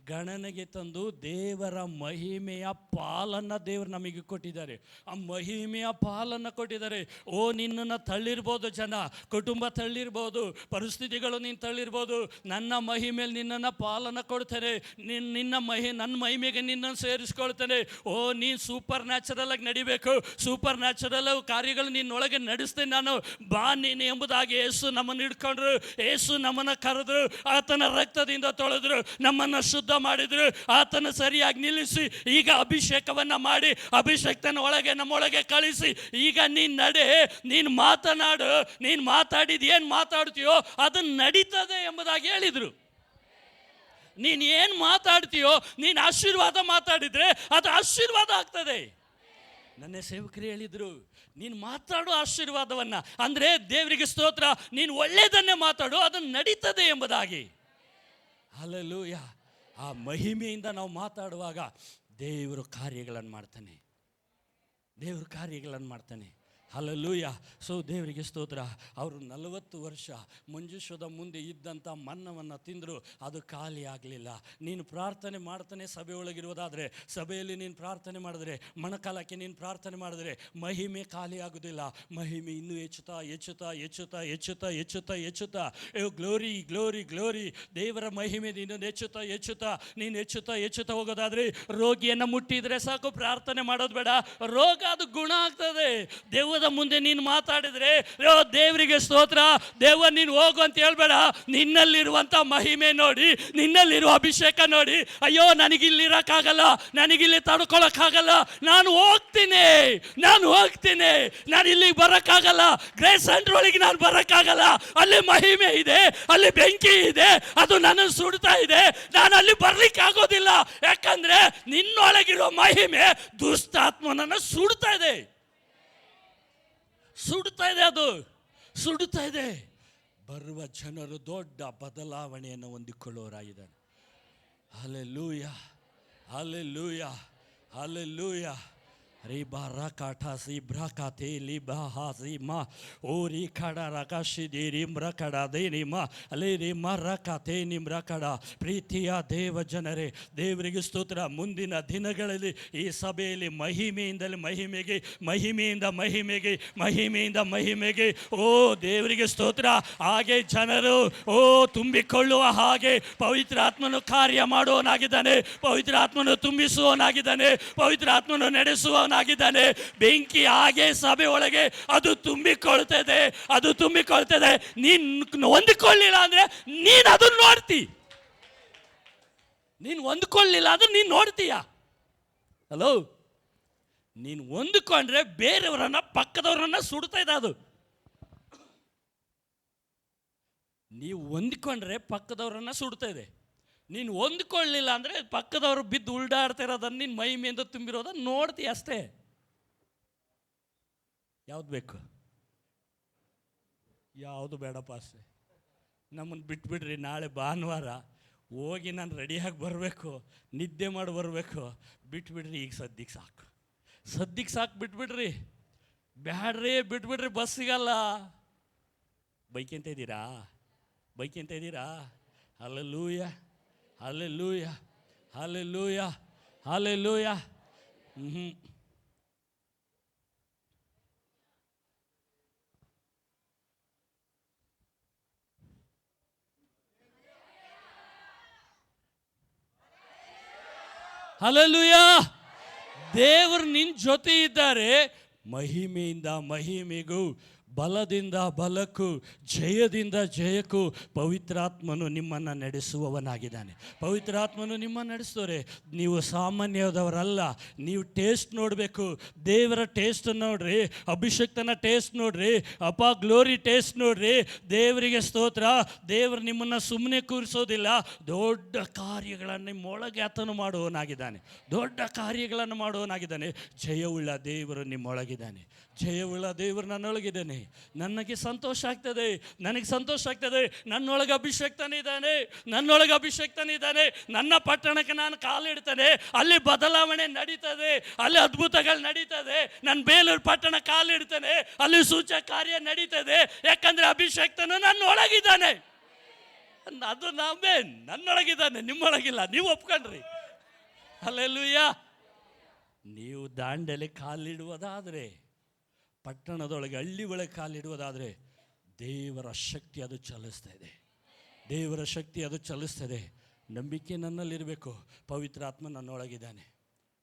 ಗಣನೆಗೆ ತಂದು ದೇವರ ಮಹಿಮೆಯ ಪಾಲನ್ನು ದೇವರು ನಮಗೆ ಕೊಟ್ಟಿದ್ದಾರೆ. ಆ ಮಹಿಮೆಯ ಪಾಲನ್ನು ಕೊಟ್ಟಿದ್ದಾರೆ. ಓ, ನಿನ್ನನ್ನು ತಳ್ಳಿರ್ಬೋದು, ಜನ ಕುಟುಂಬ ತಳ್ಳಿರ್ಬೋದು, ಪರಿಸ್ಥಿತಿಗಳು ನೀನು ತಳ್ಳಿರ್ಬೋದು. ನನ್ನ ಮಹಿಮೆಯಲ್ಲಿ ನಿನ್ನನ್ನು ಪಾಲನ್ನು ಕೊಡ್ತೇನೆ. ನನ್ನ ಮಹಿಮೆಗೆ ನಿನ್ನನ್ನು ಸೇರಿಸ್ಕೊಳ್ತೇನೆ. ಓ, ನೀನು ಸೂಪರ್ ನ್ಯಾಚುರಲ್ ಆಗಿ ನಡಿಬೇಕು, ಸೂಪರ್ ನ್ಯಾಚುರಲ್ ಕಾರ್ಯಗಳು ನಿನ್ನೊಳಗೆ ನಡೆಸ್ತೇನೆ ನಾನು, ಬಾ ನೀನು ಎಂಬುದಾಗಿ ಯೇಸು ನಮ್ಮನ್ನು ಹಿಡ್ಕೊಂಡ್ರು. ಯೇಸು ನಮ್ಮನ್ನು ಕರೆದ್ರು, ಆತನ ರಕ್ತದಿಂದ ತೊಳೆದ್ರು, ನಮ್ಮನ್ನು ಶುದ್ಧ ಮಾಡಿದ್ರು, ಆತನ ಸರಿಯಾಗಿ ನಿಲ್ಲಿಸಿ ಈಗ ಅಭಿಷೇಕವನ್ನ ಮಾಡಿ ಅಭಿಷೇಕನ ಒಳಗೆ ನಮ್ಮೊಳಗೆ ಕಳಿಸಿ ಈಗ ನೀನು ನಡೆ, ನೀನು ಮಾತನಾಡು, ನೀನು ಮಾತಾಡಿದ ಏನು ಮಾತಾಡ್ತೀಯೋ ಅದು ನಡೀತದೆ ಎಂಬುದಾಗಿ ಹೇಳಿದರು. ನೀನು ಏನು ಮಾತಾಡ್ತೀಯೋ, ನೀನು ಆಶೀರ್ವಾದ ಮಾತಾಡಿದರೆ ಅದು ಆಶೀರ್ವಾದ ಆಗ್ತದೆ. ನನ್ನ ಸೇವಕರು ಹೇಳಿದರು, ನೀನು ಮಾತಾಡು ಆಶೀರ್ವಾದವನ್ನು, ಅಂದರೆ ದೇವರಿಗೆ ಸ್ತೋತ್ರ, ನೀನು ಒಳ್ಳೆಯದನ್ನೇ ಮಾತಾಡು, ಅದನ್ನು ನಡೀತದೆ ಎಂಬುದಾಗಿ. ಹಲ್ಲೆಲೂಯಾ. ಆ ಮಹಿಮೆಯಿಂದ ನಾವು ಮಾತಾಡುವಾಗ ದೇವರು ಕಾರ್ಯಗಳನ್ನು ಮಾಡ್ತಾನೆ, ದೇವರು ಕಾರ್ಯಗಳನ್ನು ಮಾಡ್ತಾನೆ. ಹಲ್ಲೆಲೂಯಾ. ಸೊ ದೇವರಿಗೆ ಸ್ತೋತ್ರ. ಅವರು 40 ವರ್ಷ ಮಂಜುಷದ ಮುಂದೆ ಇದ್ದಂಥ ಮನ್ನವನ್ನು ತಿಂದರು, ಅದು ಖಾಲಿ ಆಗಲಿಲ್ಲ. ನೀನು ಪ್ರಾರ್ಥನೆ ಮಾಡ್ತಾನೆ ಸಭೆ ಒಳಗಿರುವುದಾದರೆ, ಸಭೆಯಲ್ಲಿ ನೀನು ಪ್ರಾರ್ಥನೆ ಮಾಡಿದ್ರೆ, ಮೊಣಕಾಲಕ್ಕೆ ನೀನು ಪ್ರಾರ್ಥನೆ ಮಾಡಿದ್ರೆ ಮಹಿಮೆ ಖಾಲಿ ಆಗೋದಿಲ್ಲ. ಮಹಿಮೆ ಇನ್ನೂ ಹೆಚ್ಚುತ್ತಾ ಹೆಚ್ಚುತ್ತಾ ಹೆಚ್ಚುತ್ತಾ ಹೆಚ್ಚುತ್ತಾ ಹೆಚ್ಚುತ್ತಾ ಹೆಚ್ಚುತ್ತಾ, ಗ್ಲೋರಿ ಗ್ಲೋರಿ ಗ್ಲೋರಿ, ದೇವರ ಮಹಿಮೆ ನೀನು ಹೆಚ್ಚುತ್ತಾ ಹೆಚ್ಚುತ್ತಾ ನೀನು ಹೆಚ್ಚುತ್ತಾ ಹೆಚ್ಚುತ್ತಾ ಹೋಗೋದಾದರೆ, ರೋಗಿಯನ್ನು ಮುಟ್ಟಿದರೆ ಸಾಕು, ಪ್ರಾರ್ಥನೆ ಮಾಡೋದು ಬೇಡ, ರೋಗ ಅದು ಗುಣ ಆಗ್ತದೆ. ದೇವದ ಮುಂದೆ ನೀನು ಮಾತಾಡಿದ್ರೆ, ದೇವರಿಗೆ ಸ್ತೋತ್ರ, ದೇವ ನೀನು ಹೋಗು ಅಂತ ಹೇಳ್ಬೇಡ. ನಿನ್ನಲ್ಲಿರುವಂಥ ಮಹಿಮೆ ನೋಡಿ, ನಿನ್ನಲ್ಲಿರುವ ಅಭಿಷೇಕ ನೋಡಿ, ಅಯ್ಯೋ ನನಗಿಲ್ಲಿರೋಕ್ಕಾಗಲ್ಲ, ನನಗಿಲ್ಲಿ ತಡ್ಕೊಳಕ್ಕಾಗಲ್ಲ, ನಾನು ಹೋಗ್ತೀನಿ, ನಾನು ಹೋಗ್ತೀನಿ, ನಾನು ಇಲ್ಲಿಗೆ ಬರೋಕ್ಕಾಗಲ್ಲ, ಗ್ರೇಸ್ ಸೆಂಟರ್ ಒಳಗೆ ನಾನು ಬರೋಕ್ಕಾಗಲ್ಲ, ಅಲ್ಲಿ ಮಹಿಮೆ ಇದೆ, ಅಲ್ಲಿ ಬೆಂಕಿ ಇದೆ, ಅದು ನನ್ನನ್ನು ಸುಡ್ತಾ ಇದೆ, ನಾನು ಅಲ್ಲಿ ಬರ್ಲಿಕ್ಕೆ ಆಗೋದಿಲ್ಲ. ಯಾಕಂದ್ರೆ ನಿನ್ನೊಳಗಿರೋ ಮಹಿಮೆ ದುಷ್ಟಾತ್ಮನನ್ನು ಸುಡ್ತಾ ಇದೆ, ಸುಡ್ತಾ ಇದೆ, ಅದು ಸುಡುತ್ತಾ ಇದೆ. ಬರುವ ಜನರು ದೊಡ್ಡ ಬದಲಾವಣೆಯನ್ನು ಹೊಂದಿಕೊಳ್ಳೋರಾಗಿದ್ದಾರೆ. Hallelujah, hallelujah, hallelujah. ರಿಬಾ ರಕಾಠಾಸಿ ಬ್ರಕಾತೆ ಲಿಬಾ ಹಾಸಿ ಮಾ ಓರಿ ಖಡ ರಕಾಶಿದಿ ರಿಮ್ರ ಕಡ ದೇನಿಮ ಅಲೆ ರಿಮ ರಕಾತೆ ನಿಮ್ರ ಕಡ. ಪ್ರೀತಿಯ ದೇವ ಜನರೇ, ದೇವರಿಗೆ ಸ್ತೋತ್ರ. ಮುಂದಿನ ದಿನಗಳಲ್ಲಿ ಈ ಸಭೆಯಲ್ಲಿ ಮಹಿಮೆಯಿಂದಲೇ ಮಹಿಮೆಗೆ, ಮಹಿಮೆಯಿಂದ ಮಹಿಮೆಗೆ, ಮಹಿಮೆಯಿಂದ ಮಹಿಮೆಗೆ. ಓ ದೇವರಿಗೆ ಸ್ತೋತ್ರ. ಹಾಗೆ ಜನರು ತುಂಬಿಕೊಳ್ಳುವ ಹಾಗೆ ಪವಿತ್ರಾತ್ಮನು ಕಾರ್ಯ ಮಾಡುವವನಾಗಿದ್ದಾನೆ, ಪವಿತ್ರಾತ್ಮನು ತುಂಬಿಸುವವನಾಗಿದ್ದಾನೆ, ಪವಿತ್ರಾತ್ಮನು ನಡೆಸುವವನಾಗಿದ್ದಾನೆ. ಬೆಂಕಿ ಹಾಗೆ ಸಭೆ ಒಳಗೆ ಅದು ತುಂಬಿಕೊಳ್ತದೆ, ಅದು ತುಂಬಿಕೊಳ್ತದೆ. ನೀನು ಹೊಂದಿಕೊಳ್ಳಿಲ್ಲ ಅಂದ್ರೆ ನೀನು ಅದನ್ನು ನೋಡ್ತಿ, ನೀನು ಹೊಂದ್ಕೊಳ್ಳಿಲ್ಲ ಅಂದ್ರೆ ನೀನು ನೋಡ್ತೀಯ. ಹಲೋ, ನೀನು ಹೊಂದಿಕೊಂಡ್ರೆ ಬೇರೆಯವರನ್ನ ಪಕ್ಕದವರನ್ನ ಸುಡ್ತಾ ಇದೆ ಅದು. ನೀವು ಹೊಂದಿಕೊಂಡ್ರೆ ಪಕ್ಕದವರನ್ನ ಸುಡ್ತಾ ಇದೆ. ನೀನು ಹೊಂದ್ಕೊಳ್ಳಿಲ್ಲ ಅಂದರೆ ಪಕ್ಕದವರು ಬಿದ್ದು ಉಲ್ಡಾಡ್ತಾ ಇರೋದನ್ನು ನೀನು ಮಹಿಮೆಯಿಂದ ತುಂಬಿರೋದನ್ನು ನೋಡ್ತೀಯ ಅಷ್ಟೇ. ಯಾವ್ದು ಬೇಕು? ಯಾವುದು ಬೇಡಪ್ಪ ಅಷ್ಟೇ. ನಮ್ಮನ್ನು ಬಿಟ್ಬಿಡ್ರಿ. ನಾಳೆ ಭಾನುವಾರ ಹೋಗಿ ನಾನು ರೆಡಿಯಾಗಿ ಬರಬೇಕು, ನಿದ್ದೆ ಮಾಡಿ ಬರಬೇಕು. ಬಿಟ್ಬಿಡ್ರಿ ಈಗ ಸದ್ಯಕ್ಕೆ ಸಾಕು, ಸದ್ಯಕ್ಕೆ ಸಾಕು ಬಿಟ್ಬಿಡ್ರಿ. ಬ್ಯಾಡ್ರಿ, ಬಿಟ್ಬಿಡ್ರಿ. ಬಸ್ ಸಿಗಲ್ಲ. ಬೈಕ್ ಇದ್ದೀರಾ? Hallelujah, hallelujah, hallelujah, hallelujah. Hallelujah. ದೇವರು ನಿನ್ನ ಜೊತೆ ಇದ್ದಾರೆ. ಮಹಿಮೆಯಿಂದ ಮಹಿಮೆಗೂ, ಬಲದಿಂದ ಬಲಕ್ಕೂ, ಜಯದಿಂದ ಜಯಕ್ಕೂ ಪವಿತ್ರಾತ್ಮನು ನಿಮ್ಮನ್ನು ನಡೆಸುವವನಾಗಿದ್ದಾನೆ. ಪವಿತ್ರಾತ್ಮನು ನಿಮ್ಮನ್ನು ನಡೆಸ್ತವ್ರೆ. ನೀವು ಸಾಮಾನ್ಯದವರಲ್ಲ. ನೀವು ಟೇಸ್ಟ್ ನೋಡಬೇಕು. ದೇವರ ಟೇಸ್ಟ್ ನೋಡ್ರಿ, ಅಭಿಷಕ್ತನ ಟೇಸ್ಟ್ ನೋಡ್ರಿ, ಅಪ್ಪ ಗ್ಲೋರಿ ಟೇಸ್ಟ್ ನೋಡ್ರಿ. ದೇವರಿಗೆ ಸ್ತೋತ್ರ. ದೇವರು ನಿಮ್ಮನ್ನು ಸುಮ್ಮನೆ ಕೂರಿಸೋದಿಲ್ಲ. ದೊಡ್ಡ ಕಾರ್ಯಗಳನ್ನು ನಿಮ್ಮೊಳಗೆ ಆತನು ಮಾಡುವವನಾಗಿದ್ದಾನೆ, ದೊಡ್ಡ ಕಾರ್ಯಗಳನ್ನು ಮಾಡುವವನಾಗಿದ್ದಾನೆ. ಜಯವುಳ್ಳ ದೇವರು ನಿಮ್ಮೊಳಗಿದ್ದಾನೆ, ಜಯವುಳ್ಳ ದೇವರು ನನ್ನೊಳಗಿದ್ದಾನೆ. ನನಗೆ ಸಂತೋಷ ಆಗ್ತದೆ, ನನಗೆ ಸಂತೋಷ ಆಗ್ತದೆ. ನನ್ನೊಳಗೆ ಅಭಿಷೇಕ್ತನಿದ್ದಾನೆ, ನನ್ನೊಳಗೆ ಅಭಿಷೇಕ್ತನಿದ್ದಾನೆ. ನನ್ನ ಪಟ್ಟಣಕ್ಕೆ ನಾನು ಕಾಲಿಡ್ತೇನೆ, ಅಲ್ಲಿ ಬದಲಾವಣೆ ನಡೀತದೆ, ಅಲ್ಲಿ ಅದ್ಭುತಗಳು ನಡೀತದೆ. ನನ್ನ ಬೇಲೂರು ಪಟ್ಟಣ ಕಾಲಿಡ್ತೇನೆ, ಅಲ್ಲಿ ಸೂಚಕ ಕಾರ್ಯ ನಡೀತದೆ. ಯಾಕಂದರೆ ಅಭಿಷೇಕ್ತನು ನನ್ನೊಳಗಿದ್ದಾನೆ. ಅದು ನಾವೇ, ನನ್ನೊಳಗಿದ್ದಾನೆ, ನಿಮ್ಮೊಳಗಿಲ್ಲ. ನೀವು ಒಪ್ಕೊಂಡ್ರಿ. ಹಲ್ಲೆಲೂಯ. ನೀವು ದಾಂಡೆಲೆ ಕಾಲಿಡುವುದಾದರೆ, ಪಟ್ಟಣದೊಳಗೆ ಹಳ್ಳಿ ಒಳಗೆ ಕಾಲಿಡುವುದಾದರೆ ದೇವರ ಶಕ್ತಿ ಅದು ಚಲಿಸ್ತಾ ಇದೆ, ದೇವರ ಶಕ್ತಿ ಅದು ಚಲಿಸ್ತದೆ. ನಂಬಿಕೆ ನನ್ನಲ್ಲಿರಬೇಕು. ಪವಿತ್ರಾತ್ಮ ನನ್ನೊಳಗಿದ್ದಾನೆ.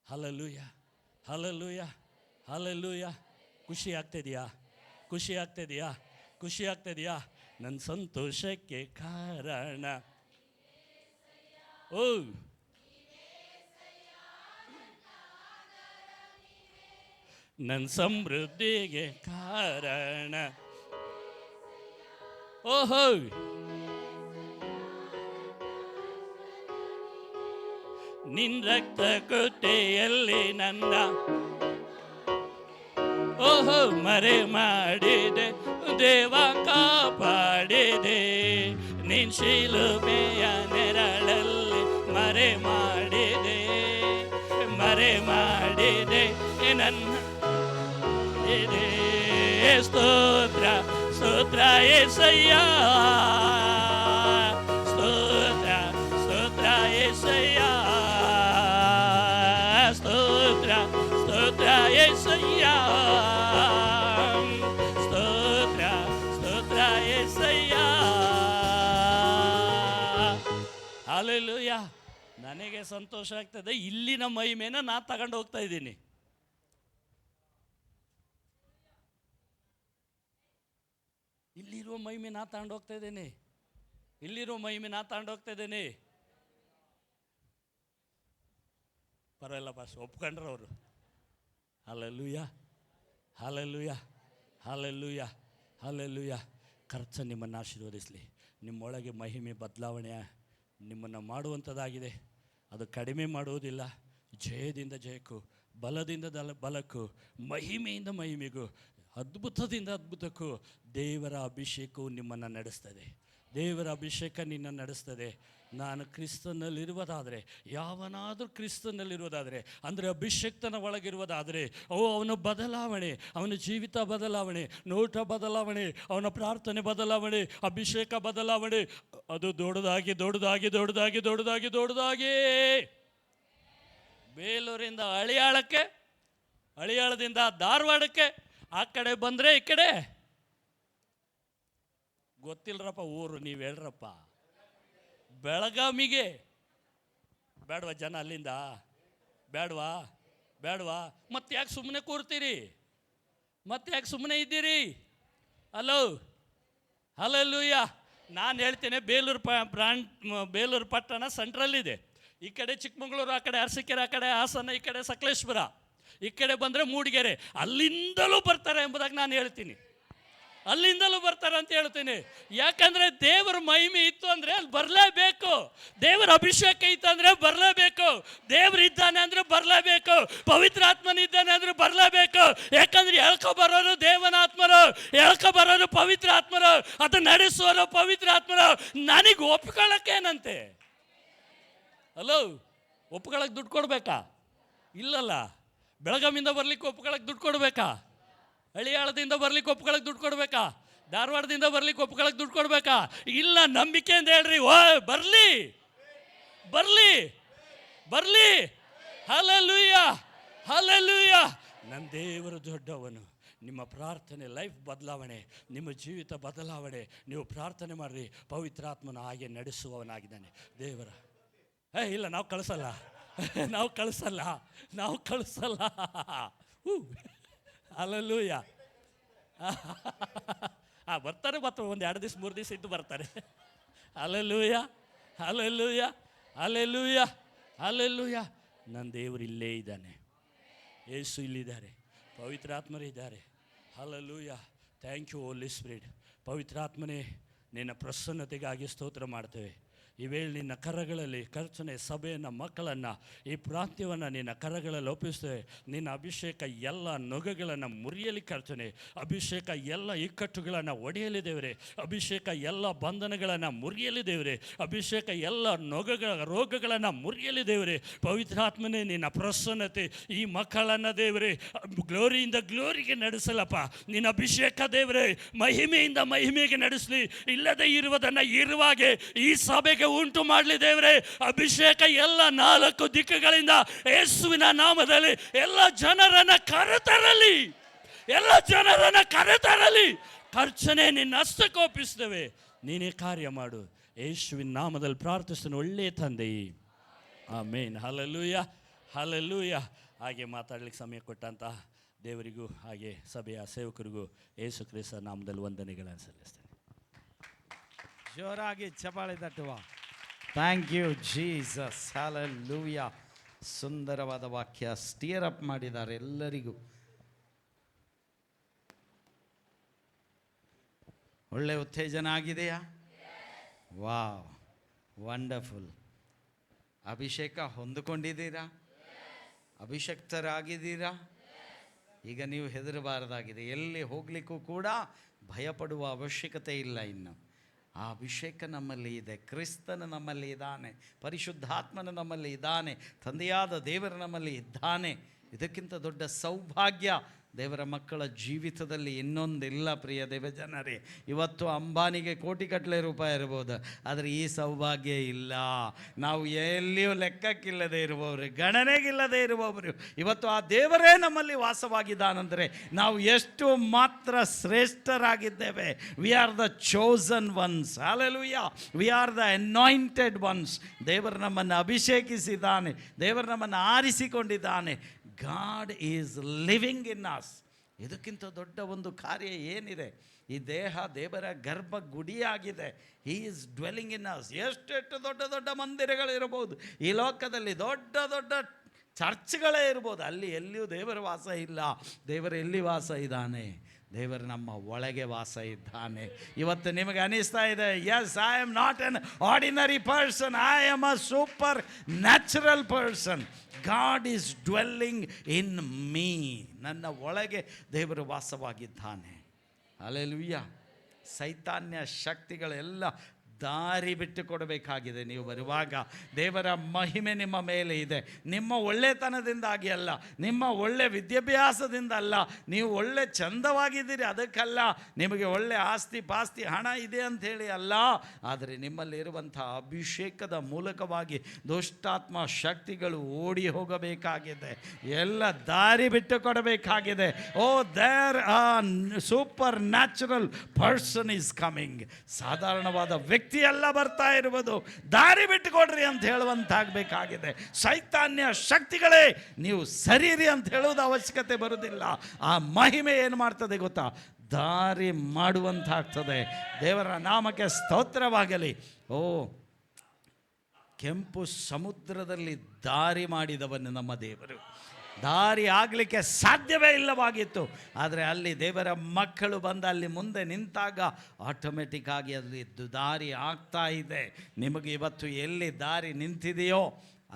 Hallelujah, hallelujah, hallelujah. ಖುಷಿ ಆಗ್ತಿದೆಯಾ? ಖುಷಿ ಆಗ್ತಿದೆಯಾ? ಖುಷಿ ಆಗ್ತಿದೆಯಾ? ನನ್ನ ಸಂತೋಷಕ್ಕೆ ಕಾರಣ ಓ ನನ್ನ ಸಮೃದ್ಧಿಗೆ ಕಾರಣ. ಓಹೋ, ನಿನ್ನ ರಕ್ತ ಕೊಟ್ಟೆಯಲ್ಲಿ ನನ್ನ ಓಹೋ ಮರೆ ಮಾಡಿದೆ, ದೇವ ಕಾಪಾಡಿದೆ. ನಿನ್ನ ಶಿಲುಬೆಯ ನೆರಳಲ್ಲಿ ಮರೆ ಮಾಡಿದೆ, ಮರೆ ಮಾಡಿದೆ ನನ್ನ. ಸ್ತೋತ್ರ ಸ್ತೋತ್ರ యేసయ్య, ಸ್ತೋತ್ರ ಸ್ತೋತ್ರ యేసయ్య, ಸ್ತೋತ್ರ ಸ್ತೋತ್ರ యేసయ్య, ಸ್ತೋತ್ರ ಸ್ತೋತ್ರ యేసయ్య. ಹಲ್ಲೆಲೂಯ. ನನಗೆ ಸಂತೋಷ ಆಗ್ತದೆ. ಇಲ್ಲಿನ ಮಹಿಮೆನ ನಾನು ತಗೊಂಡು ಹೋಗ್ತಾ ಇದ್ದೀನಿ. ಇಲ್ಲಿರೋ ಮಹಿಮೆ ನಾ ತಗೊಂಡು ಹೋಗ್ತಾ ಇದ್ದೇನೆ, ಇಲ್ಲಿರೋ ಮಹಿಮೆ ನಾ ತಗೊಂಡು ಹೋಗ್ತಾ ಇದ್ದೇನೆ. ಪರವಾಗಿಲ್ಲ ಬಾಸ್, ಒಪ್ಕೊಂಡ್ರು ಅವರು. Hallelujah, hallelujah, hallelujah, hallelujah. ಕರ್ತನು ನಿಮ್ಮನ್ನು ಆಶೀರ್ವದಿಸಲಿ. ನಿಮ್ಮೊಳಗೆ ಮಹಿಮೆ ಬದಲಾವಣೆ ನಿಮ್ಮನ್ನು ಮಾಡುವಂಥದ್ದಾಗಿದೆ. ಅದು ಕಡಿಮೆ ಮಾಡುವುದಿಲ್ಲ. ಜಯದಿಂದ ಜಯಕ್ಕೂ, ಬಲದಿಂದ ಬಲಕ್ಕೂ, ಮಹಿಮೆಯಿಂದ ಮಹಿಮೆಗೂ, ಅದ್ಭುತದಿಂದ ಅದ್ಭುತಕ್ಕೂ ದೇವರ ಅಭಿಷೇಕವು ನಿಮ್ಮನ್ನು ನಡೆಸ್ತದೆ. ದೇವರ ಅಭಿಷೇಕ ನಿನ್ನ ನಡೆಸ್ತದೆ. ನಾನು ಕ್ರಿಸ್ತನಲ್ಲಿರುವುದಾದರೆ, ಯಾವನಾದರೂ ಕ್ರಿಸ್ತನಲ್ಲಿರುವುದಾದರೆ ಅಂದರೆ ಅಭಿಷೇಕ್ತನ ಒಳಗಿರುವುದಾದರೆ, ಅವನ ಬದಲಾವಣೆ, ಅವನ ಜೀವಿತ ಬದಲಾವಣೆ, ನೋಟ ಬದಲಾವಣೆ, ಅವನ ಪ್ರಾರ್ಥನೆ ಬದಲಾವಣೆ, ಅಭಿಷೇಕ ಬದಲಾವಣೆ, ಅದು ದೊಡ್ಡದಾಗಿ ದೊಡ್ಡದಾಗಿ ದೊಡ್ಡದಾಗಿ ದೊಡ್ಡದಾಗಿ ದೊಡ್ಡದಾಗಿ ಬೇಲೂರಿಂದ ಹಳಿಯಾಳಕ್ಕೆ, ಹಳಿಯಾಳದಿಂದ ಧಾರವಾಡಕ್ಕೆ, ಆ ಕಡೆ ಬಂದರೆ ಈ ಕಡೆ ಗೊತ್ತಿಲ್ಲರಪ್ಪ ಊರು, ನೀವು ಹೇಳ್ರಪ್ಪ. ಬೆಳಗಾವಿಗೆ ಬೇಡವಾ ಜನ ಅಲ್ಲಿಂದ? ಬೇಡವಾ ಬೇಡವಾ? ಮತ್ತೆ ಯಾಕೆ ಸುಮ್ಮನೆ ಕೂರ್ತೀರಿ? ಮತ್ತೆ ಯಾಕೆ ಸುಮ್ಮನೆ ಇದ್ದೀರಿ? ಹಲೋ ಹಲಲ್ಲೂಯ್ಯ. ನಾನು ಹೇಳ್ತೇನೆ, ಬೇಲೂರು ಪಟ್ಟಣ ಸೆಂಟ್ರಲ್ಲಿದೆ. ಈ ಕಡೆ ಚಿಕ್ಕಮಗಳೂರು, ಆ ಕಡೆ ಅರಸೀಕೆರೆ, ಆ ಕಡೆ ಹಾಸನ, ಈ ಕಡೆ ಸಕಲೇಶ್ಪುರ, ಈ ಕಡೆ ಬಂದರೆ ಮೂಡಿಗೆರೆ. ಅಲ್ಲಿಂದಲೂ ಬರ್ತಾರೆ ಎಂಬುದಾಗಿ ನಾನು ಹೇಳ್ತೀನಿ. ಅಲ್ಲಿಂದಲೂ ಬರ್ತಾರೆ ಅಂತ ಹೇಳ್ತೀನಿ. ಯಾಕಂದರೆ ದೇವರ ಮಹಿಮೆ ಇತ್ತು ಅಂದರೆ ಅಲ್ಲಿ ಬರಲೇಬೇಕು. ದೇವರ ಅಭಿಷೇಕ ಇತ್ತು ಅಂದರೆ ಬರಲೇಬೇಕು. ದೇವರು ಇದ್ದಾನೆ ಅಂದರೆ ಬರಲೇಬೇಕು. ಪವಿತ್ರಾತ್ಮನಿದ್ದಾನೆ ಅಂದರೆ ಬರಲೇಬೇಕು. ಯಾಕಂದರೆ ಎಳ್ಕೊ ಬರೋರು ದೇವನ ಆತ್ಮರು, ಎಳ್ಕೊ ಬರೋರು ಪವಿತ್ರ ಆತ್ಮರು, ಅದು ನಡೆಸುವರು ಪವಿತ್ರ ಆತ್ಮರು. ನನಗೆ ಒಪ್ಕೊಳ್ಳೋಕ್ಕೇನಂತೆ? ಹಲೋ, ಒಪ್ಕೊಳ್ಳೋಕೆ ದುಡ್ಡು ಕೊಡಬೇಕಾ? ಇಲ್ಲಲ್ಲ. ಬೆಳಗಾವಿಯಿಂದ ಬರ್ಲಿಕ್ಕೆ ಒಪ್ಕೊಳ್ಳೋಕೆ ದುಡ್ಡು ಕೊಡಬೇಕಾ? ಹಳಿಯಾಳದಿಂದ ಬರ್ಲಿಕ್ಕೆ ಒಪ್ಕೊಳ್ಳೋಕೆ ದುಡ್ಡು ಕೊಡಬೇಕಾ? ಧಾರವಾಡದಿಂದ ಬರ್ಲಿಕ್ಕೆ ಒಪ್ಕೊಳ್ಳೋಕೆ ದುಡ್ಡು ಕೊಡಬೇಕಾ? ಇಲ್ಲ. ನಂಬಿಕೆಯಿಂದ ಹೇಳ್ರಿ, ಓ ಬರಲಿ ಬರಲಿ ಬರಲಿ. Hallelujah hallelujah. ನನ್ನ ದೇವರು ದೊಡ್ಡವನು. ನಿಮ್ಮ ಪ್ರಾರ್ಥನೆ ಲೈಫ್ ಬದಲಾವಣೆ, ನಿಮ್ಮ ಜೀವಿತ ಬದಲಾವಣೆ. ನೀವು ಪ್ರಾರ್ಥನೆ ಮಾಡಿರಿ, ಪವಿತ್ರಾತ್ಮನ ಹಾಗೆ ನಡೆಸುವವನಾಗಿದ್ದಾನೆ ದೇವರ. ಇಲ್ಲ, ನಾವು ಕಳಿಸಲ್ಲ, ನಾವು ಕಳಿಸಲ್ಲ, ನಾವು ಕಳಿಸಲ್ಲ. ಹಲ್ಲೆಲೂಯಾ. ಬರ್ತಾರೆ, ಮತ್ತೆ ಒಂದು 2 ದಿವಸ 3 ದಿವಸ ಇದ್ದು ಬರ್ತಾರೆ. Hallelujah hallelujah hallelujah hallelujah. ನನ್ನ ದೇವರು ಇಲ್ಲೇ ಇದ್ದಾನೆ. ಯೇಸು ಇಲ್ಲಿದ್ದಾರೆ, ಪವಿತ್ರಾತ್ಮರಿದ್ದಾರೆ. Hallelujah. Thank you holy spirit. ಪವಿತ್ರಾತ್ಮನೇ, ನಿನ್ನ ಪ್ರಸನ್ನತೆಗಾಗಿ ಸ್ತೋತ್ರ ಮಾಡ್ತೇವೆ. ಈ ವೇಳೆ ನಿನ್ನ ಕರಗಳಲ್ಲಿ ಕರ್ತನೆ ಸಭೆಯನ್ನು, ಮಕ್ಕಳನ್ನು, ಈ ಪ್ರಾಂತ್ಯವನ್ನು ನಿನ್ನ ಕರಗಳಲ್ಲಿ ಒಪ್ಪಿಸ್ತೇವೆ. ನಿನ್ನ ಅಭಿಷೇಕ ಎಲ್ಲ ನೊಗಗಳನ್ನು ಮುರಿಯಲಿ ಕರ್ತನೆ. ಅಭಿಷೇಕ ಎಲ್ಲ ಇಕ್ಕಟ್ಟುಗಳನ್ನು ಒಡೆಯಲಿ ದೇವರೇ. ಅಭಿಷೇಕ ಎಲ್ಲ ಬಂಧನಗಳನ್ನು ಮುರಿಯಲಿ ದೇವರೇ. ಅಭಿಷೇಕ ಎಲ್ಲ ರೋಗಗಳನ್ನು ಮುರಿಯಲಿ ದೇವರೇ. ಪವಿತ್ರಾತ್ಮನೇ, ನಿನ್ನ ಪ್ರಸನ್ನತೆ ಈ ಮಕ್ಕಳನ್ನು ದೇವರೇ ಗ್ಲೋರಿಯಿಂದ ಗ್ಲೋರಿಗೆ ನಡೆಸಲಪ್ಪ. ನಿನ್ನ ಅಭಿಷೇಕ ದೇವರೇ ಮಹಿಮೆಯಿಂದ ಮಹಿಮೆಗೆ ನಡೆಸಲಿ. ಇಲ್ಲದೆ ಇರುವುದನ್ನು ಇರುವಾಗೆ ಈ ಸಭೆಗೆ ಉಂಟು ಮಾಡಲಿ ದೇವರೇ. ಅಭಿಷೇಕ ಎಲ್ಲ 4 ದಿಕ್ಕುಗಳಿಂದ ಯೇಸುವಿನ ನಾಮದಲ್ಲಿ ಎಲ್ಲ ಜನರನ್ನ ಕರೆತರಲಿ, ಎಲ್ಲ ಜನರನ್ನ ಕರೆತರಲಿ. ಖರ್ಚನೆ ನಿನ್ನ ಹಸ್ತಕ್ಕೆ ಒಪ್ಪಿಸ್ತೇವೆ. ನೀನೇ ಕಾರ್ಯ ಮಾಡು. ಯೇಸುವಿನ ನಾಮದಲ್ಲಿ ಪ್ರಾರ್ಥಿಸ್ತಾನೆ, ಒಳ್ಳೆಯ ತಂದೆ. ಆಮೇನ್. Hallelujah hallelujah. ಹಾಗೆ ಮಾತಾಡ್ಲಿಕ್ಕೆ ಸಮಯ ಕೊಟ್ಟಂತಹ ದೇವರಿಗೂ ಹಾಗೆ ಸಭೆಯ ಸೇವಕರಿಗೂ ಯೇಸು ಕ್ರಿಸ್ತ ನಾಮದಲ್ಲಿ ವಂದನೆಗಳನ್ನು ಸಲ್ಲಿಸ್ತೇನೆ. ಜೋರಾಗಿ ಚಪಾಳೆ ತಟ್ಟುವ. Thank you Jesus. ಹಲ್ಲೆಲೂಯಾ. ಸುಂದರವಾದ ವಾಕ್ಯ ಸ್ಟಿಯರ್ ಅಪ್ ಮಾಡಿದ್ದಾರೆ ಎಲ್ಲರಿಗೂ. ಒಳ್ಳೆ ಉತ್ತೇಜನ ಆಗಿದೆಯಾ? Wow, wonderful. ಅಭಿಷೇಕ ಹೊಂದಿಕೊಂಡಿದ್ದೀರಾ? ಅಭಿಷಕ್ತರಾಗಿದ್ದೀರಾ? ಈಗ ನೀವು ಹೆದರಬಾರದಾಗಿದೆ. ಎಲ್ಲಿ ಹೋಗಲಿಕ್ಕೂ ಕೂಡ ಭಯಪಡುವ ಅವಶ್ಯಕತೆ ಇಲ್ಲ. ಇನ್ನು ಆ ಅಭಿಷೇಕ ನಮ್ಮಲ್ಲಿ ಇದೆ. ಕ್ರಿಸ್ತನ ನಮ್ಮಲ್ಲಿ ಇದ್ದಾನೆ, ಪರಿಶುದ್ಧಾತ್ಮನ ನಮ್ಮಲ್ಲಿ ಇದ್ದಾನೆ, ತಂದೆಯಾದ ದೇವರು ನಮ್ಮಲ್ಲಿ ಇದ್ದಾನೆ. ಇದಕ್ಕಿಂತ ದೊಡ್ಡ ಸೌಭಾಗ್ಯ ದೇವರ ಮಕ್ಕಳ ಜೀವಿತದಲ್ಲಿ ಇನ್ನೊಂದಿಲ್ಲ. ಪ್ರಿಯ ದೇವಜನರೇ, ಇವತ್ತು ಅಂಬಾನಿಗೆ ಕೋಟಿಗಟ್ಟಲೆ ರೂಪಾಯಿ ಇರ್ಬೋದು, ಆದರೆ ಈ ಸೌಭಾಗ್ಯ ಇಲ್ಲ. ನಾವು ಎಲ್ಲಿಯೂ ಲೆಕ್ಕಕ್ಕಿಲ್ಲದೆ ಇರುವವರು, ಗಣನೆಗಿಲ್ಲದೆ ಇರುವವರು, ಇವತ್ತು ಆ ದೇವರೇ ನಮ್ಮಲ್ಲಿ ವಾಸವಾಗಿದ್ದಾನೆಂದರೆ ನಾವು ಎಷ್ಟು ಮಾತ್ರ ಶ್ರೇಷ್ಠರಾಗಿದ್ದೇವೆ. We are the chosen ones. Hallelujah. We are the anointed ones. ದೇವರು ನಮ್ಮನ್ನು ಅಭಿಷೇಕಿಸಿದ್ದಾನೆ, ದೇವರು ನಮ್ಮನ್ನು ಆರಿಸಿಕೊಂಡಿದ್ದಾನೆ. God is living in us. ಇದಕ್ಕಿಂತ ದೊಡ್ಡ ಒಂದು ಕಾರ್ಯ ಏನಿದೆ? ಈ ದೇಹ ದೇವರ ಗರ್ಭ ಗುಡಿಯಾಗಿದೆ. He is dwelling in us. ಎಷ್ಟೆಷ್ಟು ದೊಡ್ಡ ದೊಡ್ಡ ಮಂದಿರಗಳಿರ್ಬೋದು ಈ ಲೋಕದಲ್ಲಿ, ದೊಡ್ಡ ದೊಡ್ಡ ಚರ್ಚ್ಗಳೇ ಇರ್ಬೋದು, ಅಲ್ಲಿ ಎಲ್ಲಿಯೂ ದೇವರ ವಾಸ ಇಲ್ಲ. ದೇವರು ಎಲ್ಲಿ ವಾಸ ಇದ್ದಾನೆ? ದೇವರು ನಮ್ಮ ಒಳಗೆ ವಾಸ ಇದ್ದಾನೆ. ಇವತ್ತು ನಿಮಗೆ ಅನಿಸ್ತಾ ಇದೆ, yes, I am not an ordinary person, I am a super natural person. God is dwelling in me. ನನ್ನ ಒಳಗೆ ದೇವರು ವಾಸವಾಗಿದ್ದಾನೆ. ಹಲ್ಲೆಲೂಯಾ. ಸೈತಾನ್ಯ ಶಕ್ತಿಗಳೆಲ್ಲ ದಾರಿ ಬಿಟ್ಟು ಕೊಡಬೇಕಾಗಿದೆ. ನೀವು ಬರುವಾಗ ದೇವರ ಮಹಿಮೆ ನಿಮ್ಮ ಮೇಲೆ ಇದೆ. ನಿಮ್ಮ ಒಳ್ಳೆತನದಿಂದಾಗಿ ಅಲ್ಲ, ನಿಮ್ಮ ಒಳ್ಳೆ ವಿದ್ಯಾಭ್ಯಾಸದಿಂದ ಅಲ್ಲ, ನೀವು ಒಳ್ಳೆ ಚಂದವಾಗಿದ್ದೀರಿ ಅದಕ್ಕಲ್ಲ, ನಿಮಗೆ ಒಳ್ಳೆ ಆಸ್ತಿ ಪಾಸ್ತಿ ಹಣ ಇದೆ ಅಂಥೇಳಿ ಅಲ್ಲ, ಆದರೆ ನಿಮ್ಮಲ್ಲಿರುವಂಥ ಅಭಿಷೇಕದ ಮೂಲಕವಾಗಿ ದುಷ್ಟಾತ್ಮ ಶಕ್ತಿಗಳು ಓಡಿ ಹೋಗಬೇಕಾಗಿದೆ. ಎಲ್ಲ ದಾರಿ ಬಿಟ್ಟು ಕೊಡಬೇಕಾಗಿದೆ. Oh there super natural person is coming. ಸಾಧಾರಣವಾದ ವ್ಯಕ್ತಿ ಎಲ್ಲ ಬರ್ತಾ ಇರುವುದು, ದಾರಿ ಬಿಟ್ಟುಕೊಡ್ರಿ ಅಂತ ಹೇಳುವಂತಾಗಬೇಕಾಗಿದೆ. ಸೈತಾನ್ಯ ಶಕ್ತಿಗಳೇ ನೀವು ಸರಿರಿ ಅಂತ ಹೇಳೋದು ಅವಶ್ಯಕತೆ ಬರುವುದಿಲ್ಲ. ಆ ಮಹಿಮೆ ಏನು ಮಾಡ್ತದೆ ಗೊತ್ತಾ? ದಾರಿ ಮಾಡುವಂತಾಗ್ತದೆ. ದೇವರ ನಾಮಕ್ಕೆ ಸ್ತೋತ್ರವಾಗಲಿ. ಓ, ಕೆಂಪು ಸಮುದ್ರದಲ್ಲಿ ದಾರಿ ಮಾಡಿದವನು ನಮ್ಮ ದೇವರು. ದಾರಿ ಆಗಲಿಕ್ಕೆ ಸಾಧ್ಯವೇ ಇಲ್ಲವಾಗಿತ್ತು, ಆದರೆ ಅಲ್ಲಿ ದೇವರ ಮಕ್ಕಳು ಬಂದು ಅಲ್ಲಿ ಮುಂದೆ ನಿಂತಾಗ ಆಟೋಮೆಟಿಕ್ ಆಗಿ ಅಲ್ಲಿ ದಾರಿ ಆಗ್ತಾ ಇದೆ. ನಿಮಗೆ ಇವತ್ತು ಎಲ್ಲಿ ದಾರಿ ನಿಂತಿದೆಯೋ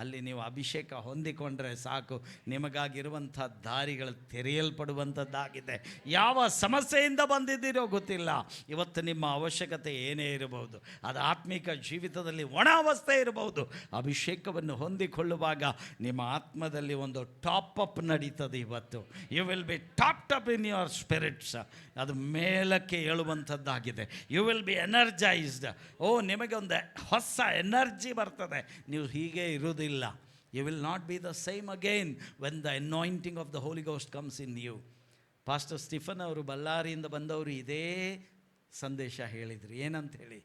ಅಲ್ಲಿ ನೀವು ಅಭಿಷೇಕ ಹೊಂದಿಕೊಂಡ್ರೆ ಸಾಕು, ನಿಮಗಾಗಿರುವಂಥ ದಾರಿಗಳು ತೆರೆಯಲ್ಪಡುವಂಥದ್ದಾಗಿದೆ. ಯಾವ ಸಮಸ್ಯೆಯಿಂದ ಬಂದಿದ್ದೀರೋ ಗೊತ್ತಿಲ್ಲ, ಇವತ್ತು ನಿಮ್ಮ ಅವಶ್ಯಕತೆ ಏನೇ ಇರಬಹುದು, ಅದು ಆತ್ಮಿಕ ಜೀವಿತದಲ್ಲಿ ಒಣ ಅವಸ್ಥೆ ಇರಬಹುದು. ಅಭಿಷೇಕವನ್ನು ಹೊಂದಿಕೊಳ್ಳುವಾಗ ನಿಮ್ಮ ಆತ್ಮದಲ್ಲಿ ಒಂದು ಟಾಪ್ ಅಪ್ ನಡೀತದೆ. ಇವತ್ತು you will be topped up in your spirits. ಅದು ಮೇಲಕ್ಕೆ ಏಳುವಂಥದ್ದಾಗಿದೆ. You will be energised. Oh, ನಿಮಗೆ ಒಂದು ಹೊಸ ಎನರ್ಜಿ ಬರ್ತದೆ. ನೀವು ಹೀಗೆ ಇರುವುದಿಲ್ಲ. You will not be the same again when the anointing of the Holy Ghost comes in you. Pastor Stephen ಅವರು ಬಳ್ಳಾರಿಯಿಂದ ಬಂದವರು ಇದೇ ಸಂದೇಶ ಹೇಳಿದರು. ಏನಂತ ಹೇಳಿ?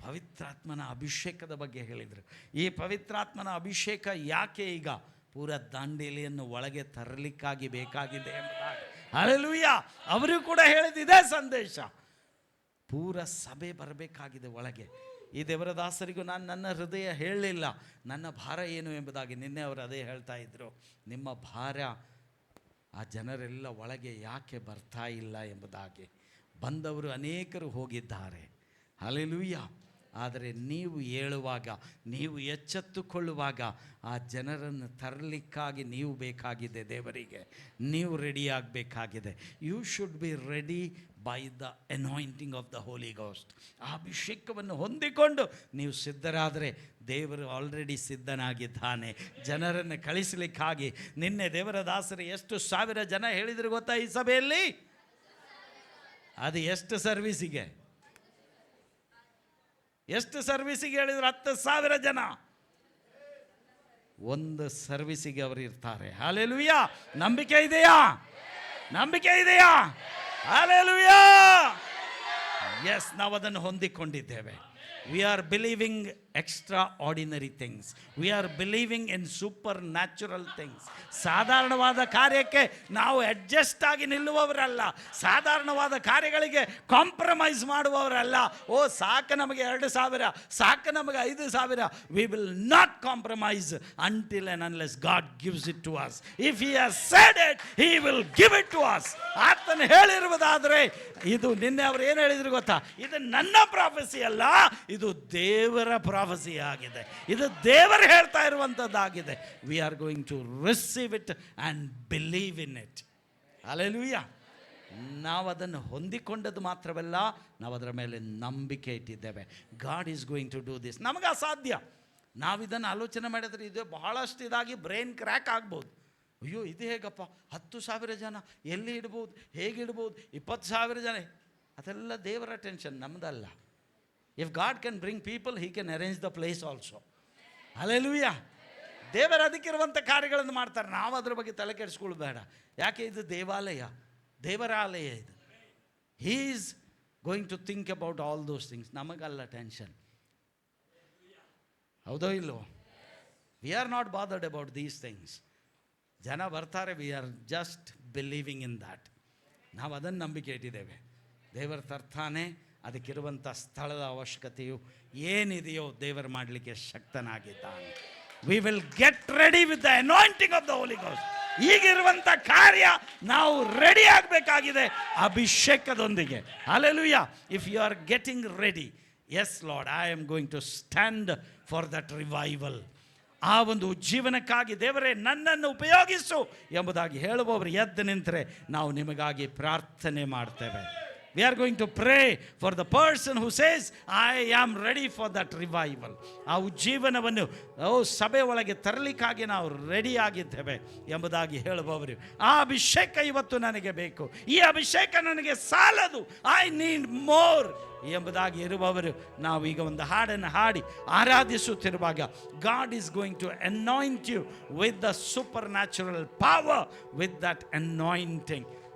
ಪವಿತ್ರಾತ್ಮನ ಅಭಿಷೇಕದ ಬಗ್ಗೆ ಹೇಳಿದರು. ಈ ಪವಿತ್ರಾತ್ಮನ ಅಭಿಷೇಕ ಯಾಕೆ ಈಗ ಪೂರ ದಾಂಡೇಲಿಯನ್ನು ಒಳಗೆ ತರಲಿಕ್ಕಾಗಿ ಬೇಕಾಗಿದೆ ಎಂಬುದಾಗಿ. ಹಲ್ಲೆಲೂಯ! ಅವರು ಕೂಡ ಹೇಳಿದಿದೆ ಸಂದೇಶ. ಪೂರ ಸಭೆ ಬರಬೇಕಾಗಿದೆ ಒಳಗೆ. ಈ ದೇವರದಾಸರಿಗೂ ನಾನು ನನ್ನ ಹೃದಯ ಹೇಳಲಿಲ್ಲ ನನ್ನ ಭಾರ ಏನು ಎಂಬುದಾಗಿ. ನಿನ್ನೆ ಅವರು ಅದೇ ಹೇಳ್ತಾ ಇದ್ದರು. ನಿಮ್ಮ ಭಾರ ಆ ಜನರೆಲ್ಲ ಒಳಗೆ ಯಾಕೆ ಬರ್ತಾ ಇಲ್ಲ ಎಂಬುದಾಗಿ. ಬಂದವರು ಅನೇಕರು ಹೋಗಿದ್ದಾರೆ. ಹಲ್ಲೆಲೂಯ! ಆದರೆ ನೀವು ಏಳುವಾಗ, ನೀವು ಎಚ್ಚೆತ್ತುಕೊಳ್ಳುವಾಗ ಆ ಜನರನ್ನು ತರಲಿಕ್ಕಾಗಿ ನೀವು ಬೇಕಾಗಿದೆ. ದೇವರಿಗೆ ನೀವು ರೆಡಿ ಆಗಬೇಕಾಗಿದೆ. You should be ready by the anointing of the Holi Ghost. ಆ ಅಭಿಷೇಕವನ್ನು ಹೊಂದಿಕೊಂಡು ನೀವು ಸಿದ್ಧರಾದರೆ ದೇವರು ಆಲ್ರೆಡಿ ಸಿದ್ಧನಾಗಿದ್ದಾನೆ ಜನರನ್ನು ಕಳಿಸಲಿಕ್ಕಾಗಿ. ನಿನ್ನೆ ದೇವರ ದಾಸರು ಎಷ್ಟು ಸಾವಿರ ಜನ ಹೇಳಿದ್ರು ಗೊತ್ತಾ ಈ ಸಭೆಯಲ್ಲಿ? ಅದು ಎಷ್ಟು ಸರ್ವಿಸಿಗೆ? ಎಷ್ಟು ಸರ್ವಿಸಿಗೆ ಹೇಳಿದ್ರು? 10,000 ಜನ ಒಂದು ಸರ್ವಿಸಿಗೆ ಅವರು ಇರ್ತಾರೆ. ಹಲ್ಲೆಲೂಯಾ! ನಂಬಿಕೆ ಇದೆಯಾ? ನಂಬಿಕೆ ಇದೆಯಾ? ಹಲ್ಲೆಲೂಯಾ! ಎಸ್, ನಾವು ಅದನ್ನು ಹೊಂದಿಕೊಂಡಿದ್ದೇವೆ. We are believing extraordinary things. We are believing in supernatural things. ಸಾಧಾರಣವಾದ ಕಾರ್ಯಕ್ಕೆ ನಾವು ಅಡ್ಜಸ್ಟ್ ಆಗಿ ನಿಲ್ಲುವವರಲ್ಲ. ಸಾಧಾರಣವಾದ ಕಾರ್ಯಗಳಿಗೆ ಕಾಂಪ್ರಮೈಸ್ ಮಾಡುವವರಲ್ಲ. ಓ, ಸಾಕು ನಮಗೆ 2,000, ಸಾಕು ನಮಗೆ 5,000. We will not compromise until and unless God gives it to us. If He has said it, He will give it to us. ಆತನು ಹೇಳಿರುವುದಾದರೆ, ಇದು ನಿನ್ನೆ ಅವರು ಏನು ಹೇಳಿದ್ರು ಗೊತ್ತಾ? ಇದು ನನ್ನ ಪ್ರಾಫೆಸಿ ಅಲ್ಲ, ಇದು ದೇವರ ಪ್ರಾಫೆಸಿ ಆಗಿದೆ. ಇದು ದೇವರು ಹೇಳ್ತಾ ಇರುವಂಥದ್ದಾಗಿದೆ. We are going to receive it and believe in it. Hallelujah! ನಾವು ಅದನ್ನು ಹೊಂದಿಕೊಂಡದ್ದು ಮಾತ್ರವಲ್ಲ, ನಾವು ಅದರ ಮೇಲೆ ನಂಬಿಕೆ ಇಟ್ಟಿದ್ದೇವೆ. God is going to do this. ನಮಗೆ ಅಸಾಧ್ಯ. ನಾವಿದನ್ನು ಆಲೋಚನೆ ಮಾಡಿದರೆ ಇದು ಬಹಳಷ್ಟು ಇದಾಗಿ ಬ್ರೈನ್ ಕ್ರ್ಯಾಕ್ ಆಗ್ಬೋದು. ಅಯ್ಯೋ, ಇದು ಹೇಗಪ್ಪ? 10,000 ಜನ ಎಲ್ಲಿ ಇಡ್ಬೋದು? ಹೇಗೆ ಇಡ್ಬೋದು? 20,000 ಜನ? ಅದೆಲ್ಲ ದೇವರ tension, ನಮ್ಮದಲ್ಲ. If God can bring people, He can arrange the place also. Hallelujah! ದೇವರ ಅದಕ್ಕಿರುವಂಥ ಕಾರ್ಯಗಳನ್ನು ಮಾಡ್ತಾರೆ. ನಾವು ಅದ್ರ ಬಗ್ಗೆ ತಲೆ ಕೆಡಿಸ್ಕೊಳ್ಳೋದು ಬೇಡ. ಯಾಕೆ? ಇದು ದೇವಾಲಯ, ದೇವರ ಆಲಯ ಇದು. He is going to think about all those things. ನಮಗಲ್ಲ ಟೆನ್ಷನ್. ಹೌದೋ ಇಲ್ಲೋ? We are not bothered about these things. ಜನ ಬರ್ತಾರೆ, we are just believing in that. ನಾವು ಅದನ್ನು ನಂಬಿಕೆ ಇಟ್ಟಿದ್ದೇವೆ. ದೇವರು ತರ್ತಾನೆ. ಅದಕ್ಕಿರುವಂಥ ಸ್ಥಳದ ಅವಶ್ಯಕತೆಯು ಏನಿದೆಯೋ ದೇವರು ಮಾಡಲಿಕ್ಕೆ ಶಕ್ತನಾಗಿದ್ದಾನೆ. We will get ready with the anointing of the Holi ghost. ಈಗಿರುವಂಥ ಕಾರ್ಯ ನಾವು ರೆಡಿ ಆಗಬೇಕಾಗಿದೆ ಅಭಿಷೇಕದೊಂದಿಗೆ. Hallelujah! If you are getting ready, yes lord, I am going to stand for that revival. ಆ ಒಂದು ಜೀವನಕ್ಕಾಗಿ ದೇವರೇ ನನ್ನನ್ನು ಉಪಯೋಗಿಸು ಎಂಬುದಾಗಿ ಹೇಳುವವರು ಎದ್ದು ನಿಂತರೆ ನಾವು ನಿಮಗಾಗಿ ಪ್ರಾರ್ಥನೆ ಮಾಡ್ತೇವೆ. We are going to pray for the person who says, I am ready for that revival. ಆ ಉಜ್ಜೀವನವನ್ನು ಸಭೆ ಒಳಗೆ ತರಲಿಕ್ಕಾಗಿ ನಾವು ರೆಡಿ ಆಗಿದ್ದೇವೆ ಎಂಬುದಾಗಿ ಹೇಳುವವರು, ಆ ಅಭಿಷೇಕ ಇವತ್ತು ನನಗೆ ಬೇಕು, ಈ ಅಭಿಷೇಕ ನನಗೆ ಸಾಲದು, ಐ ನೀಡ್ ಮೋರ್ ಎಂಬುದಾಗಿ ಇರುವವರು, ನಾವು ಈಗ ಒಂದು ಹಾಡನ್ನು ಹಾಡಿ ಆರಾಧಿಸುತ್ತಿರುವಾಗ, God is going to anoint you with the supernatural power, with that anointing.